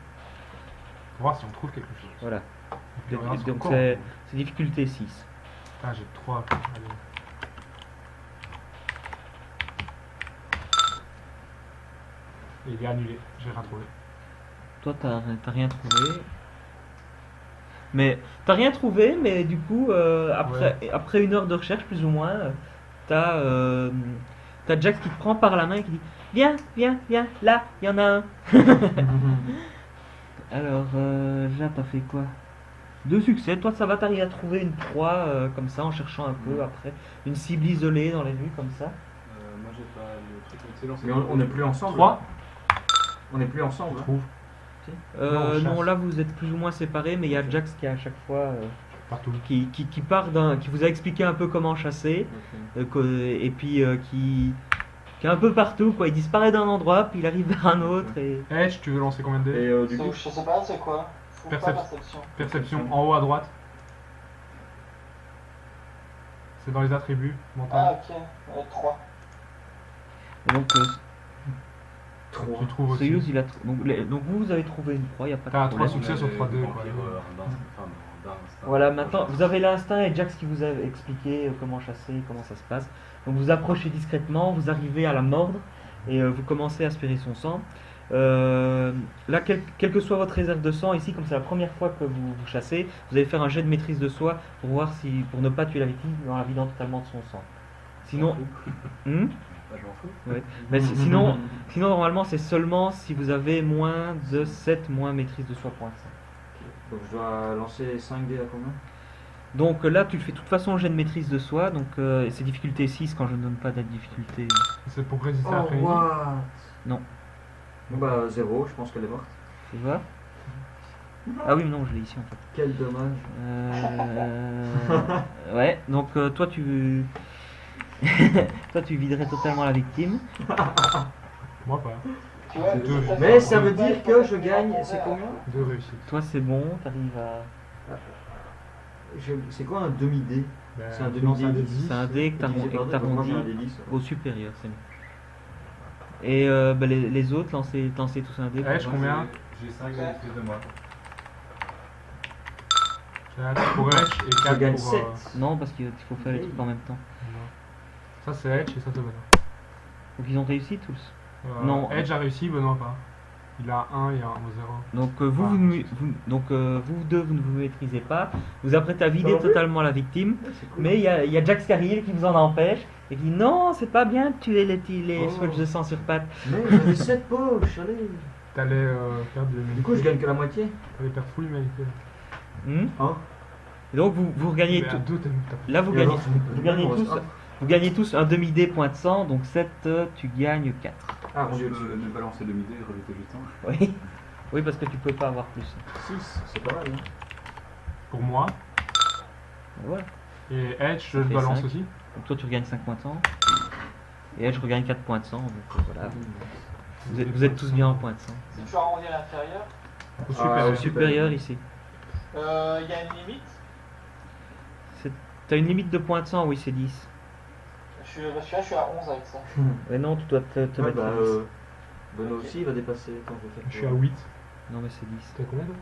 Pour voir si on trouve quelque chose. Voilà. Et puis on regarde sur Donc le corps. c'est difficulté 6. Ah, j'ai 3. Allez. Et il est annulé. J'ai rien trouvé. Toi, t'as rien trouvé. Mais t'as rien trouvé, mais du coup, après 1 heure de recherche, plus ou moins, t'as Jax qui te prend par la main et qui dit viens, viens, viens, là, il y en a un. Alors, là, t'as fait quoi? 2 succès. Toi, ça va, t'arriver à trouver une proie comme ça en cherchant un peu après. Une cible isolée dans les rues comme ça. Moi j'ai pas le truc excellent. Mais on n'est plus ensemble. 3. On n'est plus ensemble. hein. Trouve. Non, on Non, chasse. là, vous êtes plus ou moins séparés, mais il y a Jax qui, à chaque fois, Partout. qui vous a expliqué un peu comment chasser. Et puis qui est un peu partout quoi, il disparaît d'un endroit puis il arrive vers un autre et Edge, tu veux lancer combien de dés? Et du coup, Je sais pas, c'est quoi? Faut pas perception. Perception en haut à droite. C'est dans les attributs Ah, mentaux. ok. 3. et donc Tu trouves aussi. Soyuz, il a donc vous avez trouvé une proie, il y a pas T'as de 3 problème. succès sur 3-2 quoi. Voilà, maintenant vous avez l'instinct et Jax qui vous a expliqué comment chasser, comment ça se passe. Donc vous approchez discrètement, vous arrivez à la mordre et vous commencez à aspirer son sang. Là, quelle que soit votre réserve de sang, ici, comme c'est la première fois que vous chassez, vous allez faire un jet de maîtrise de soi pour voir pour ne pas tuer la victime en la vidant totalement de son sang. Sinon, Hmm Bah, je m'en fous. Ouais. Mais sinon, normalement, c'est seulement si vous avez moins de 7 moins maîtrise de soi pour l'instant. donc je dois lancer 5 dés à combien? Donc là, tu le fais de toute façon jet de maîtrise de soi, donc c'est difficulté 6 quand je ne donne pas de difficulté. C'est pour résister à la frénésie. Non, Bon bah 0, je pense qu'elle est morte. tu vois. Ah oui, mais non, je l'ai ici en fait. Quel dommage. Ouais, donc toi tu viderais totalement la victime. Moi pas. Tu vois, C'est deux. ça fait- Mais ça veut dire que je gagne, c'est combien? 2 réussites. Toi c'est bon, t'arrives à... C'est quoi un demi-dé? Ben, C'est un tu lances demi-dé. dé 10. C'est un dé que Divisé par deux, donc moi, t'arrondis j'ai un dé 10, au supérieur, c'est bon. Et les autres, lancez tous un dé. Ouais, je combien? J'ai 5 bénéfices de moi. 4 pour Edge et Je 4 gagne pour. 7. Non, parce qu'il faut faire les trucs en même temps. Ça c'est Edge et ça c'est Benoît. Donc ils ont réussi tous. Non, Non. Edge a réussi, Benoît pas. Il a 1 et 1 au 0. Donc vous deux, vous ne vous maîtrisez pas. Vous apprêtez à vider Non plus. totalement la victime. Mais il y a Jack Scarrier qui vous en empêche. Et qui dit non, c'est pas bien de tuer les Oh. swatchs de sang sur pattes. Mais j'avais 7 poches, allez. T'allais faire de Du coup, je gagne que la moitié. T'allais faire full humanité. Hmm. Et donc vous regagnez Mais à tout. 2 t'as Là vous Et gagnez, alors, vous gagnez tous un demi-dé point de sang. Donc 7, tu gagnes 4. Ah, Je mon dieu, peux ne balancer demi-dé et rejeter juste un. Oui. Oui, parce que tu peux pas avoir plus. 6, c'est pas mal. Hein. pour moi. Voilà. Et Edge, je le fait balance 5. aussi. Donc toi tu regagnes 5 points de sang. Et elle, je regagne 4 points de sang. Donc voilà. Vous êtes tous bien en points de sang. Si tu arrondis à l'intérieur, Au super. Au supérieur ici. il y a une limite. T'as une limite de points de sang, oui, c'est 10. Parce que là, je suis à 11 avec ça. Mais non, tu dois te Ouais, mettre bah, à 10. Benoît aussi, il va dépasser. Attends, je vais faire Je suis à 8. Non, mais c'est 10. T'as combien toi?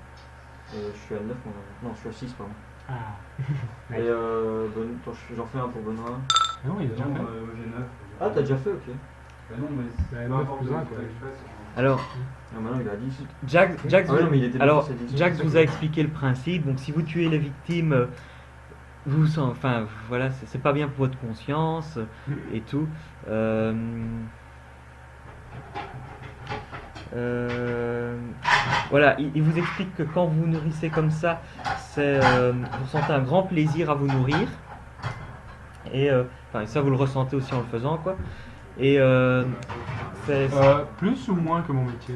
Je suis à 9, moi. Non, je suis à 6, pardon. Ah. Et attends, j'en fais un pour Benoît. Non, il a déjà Non, fait. j'ai 9. Ah, t'as déjà fait, ok. Bah non, mais Bah, peu neuf importe plus le un, résultat quoi. que je fasse, Alors, Ah, maintenant il est à 10. Jax, Ah ouais, non, mais il était alors, déjà à 10. Jax vous a expliqué le principe. Donc, si vous tuez les victimes, enfin, voilà, c'est pas bien pour votre conscience et tout. Voilà, il vous explique que quand vous nourrissez comme ça, vous sentez un grand plaisir à vous nourrir. Et enfin, ça, vous le ressentez aussi en le faisant, quoi. Et Plus ou moins que mon métier?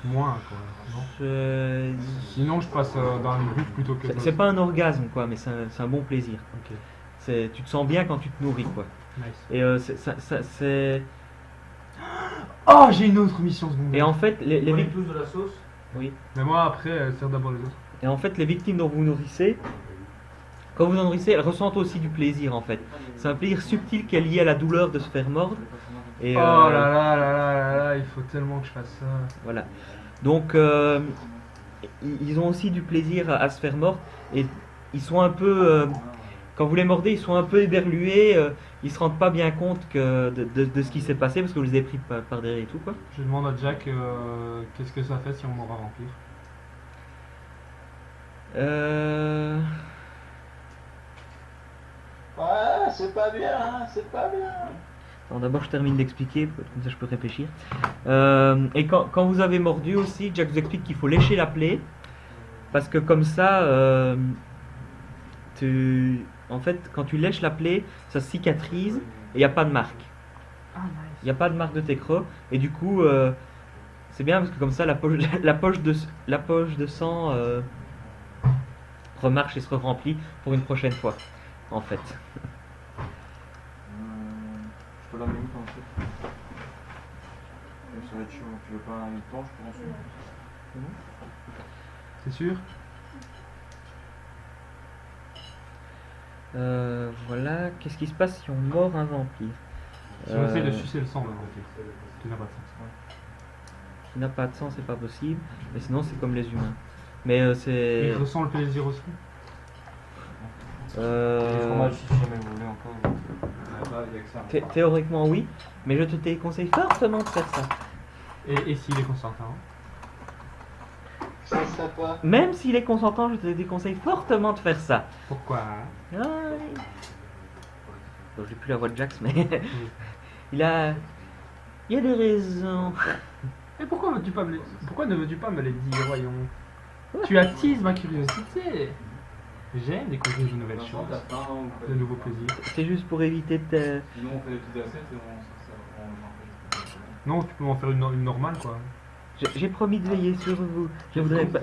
Moins, quoi. Non. c'est- Sinon, je passe dans les buts plutôt que. c'est pas un orgasme, quoi, mais c'est un bon plaisir. Ok, Tu te sens bien quand tu te nourris, quoi. nice. Et c'est... Oh, j'ai une autre mission secondaire. Et en fait, les Les victimes... tous de la sauce. Oui. Mais moi, après, sert d'abord les autres. Et en fait, les victimes dont vous nourrissez, quand vous en nourrissez, elles ressentent aussi du plaisir, en fait. C'est un plaisir subtil qui est lié à la douleur de se faire mordre. Et, Oh là là là là là là, il faut tellement que je fasse ça. Voilà. Donc, ils ont aussi du plaisir à se faire mordre. Et ils sont un peu... quand vous les mordez, ils sont un peu éberlués. Ils se rendent pas bien compte de ce qui s'est passé parce que vous les avez pris par derrière et tout, quoi. Je demande à Jack qu'est-ce que ça fait si on m'aura vampire. Ouais, c'est pas bien, hein, c'est pas bien. Alors d'abord je termine d'expliquer, comme ça je peux réfléchir. Et quand vous avez mordu aussi, Jack vous explique qu'il faut lécher la plaie, parce que comme ça, en fait, quand tu lèches la plaie, ça cicatrise et il n'y a pas de marque. Il n'y a pas de marque de tes creux, et du coup, c'est bien parce que comme ça, la poche de sang remarche et se remplit pour une prochaine fois, en fait. Je peux la mettre où en fait? Ça va être chaud. Tu veux pas une planche pour ensuite? C'est sûr? Voilà, qu'est-ce qui se passe si on mord un vampire? Si on essaie de sucer le sang, là, en fait. Tu n'as pas de sens. Qui n'a pas de sang, c'est pas possible, mais sinon c'est comme les humains. Mais c'est... Il ressent le plaisir aussi. Les fromages, si jamais vous voulez encore. Il y a que ça. Théoriquement oui, mais je te déconseille fortement de faire ça. Et s'il est consentant? Ça serait pas. Même s'il est consentant, je te déconseille fortement de faire ça. Pourquoi? Ah, oui. Bon, j'ai plus la voix de Jax, mais il y a des raisons. Et pourquoi ne veux-tu pas me les dire, voyons? Tu attises ma curiosité. J'aime découvrir de nouvelles choses, de nouveaux plaisirs. C'est juste pour éviter de... Sinon, on fait des petites assiettes et on s'en fait. Non, tu peux m'en faire une normale, quoi. J'ai promis de veiller sur vous. Je voudrais pas...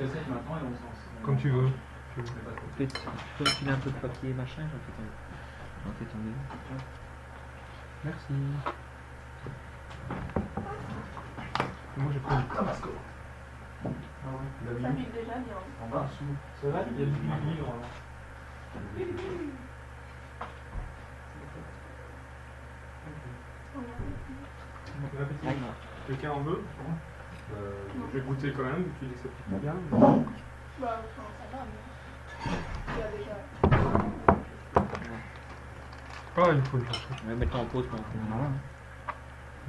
Comme tu veux. Je peux me filer un peu de papier machin, j'en fais tomber. Merci. Et moi j'ai pris du Tabasco. Ça pique déjà bien. En bas, dessous. C'est vrai, il y a du livre. Quelqu'un en veut Je vais goûter quand même, tu dis que ça pique pas bien. Bah, enfin, ça va, mais. Il y a déjà. Ah, il faut le chercher. On va mettre en pause pendant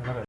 Voilà.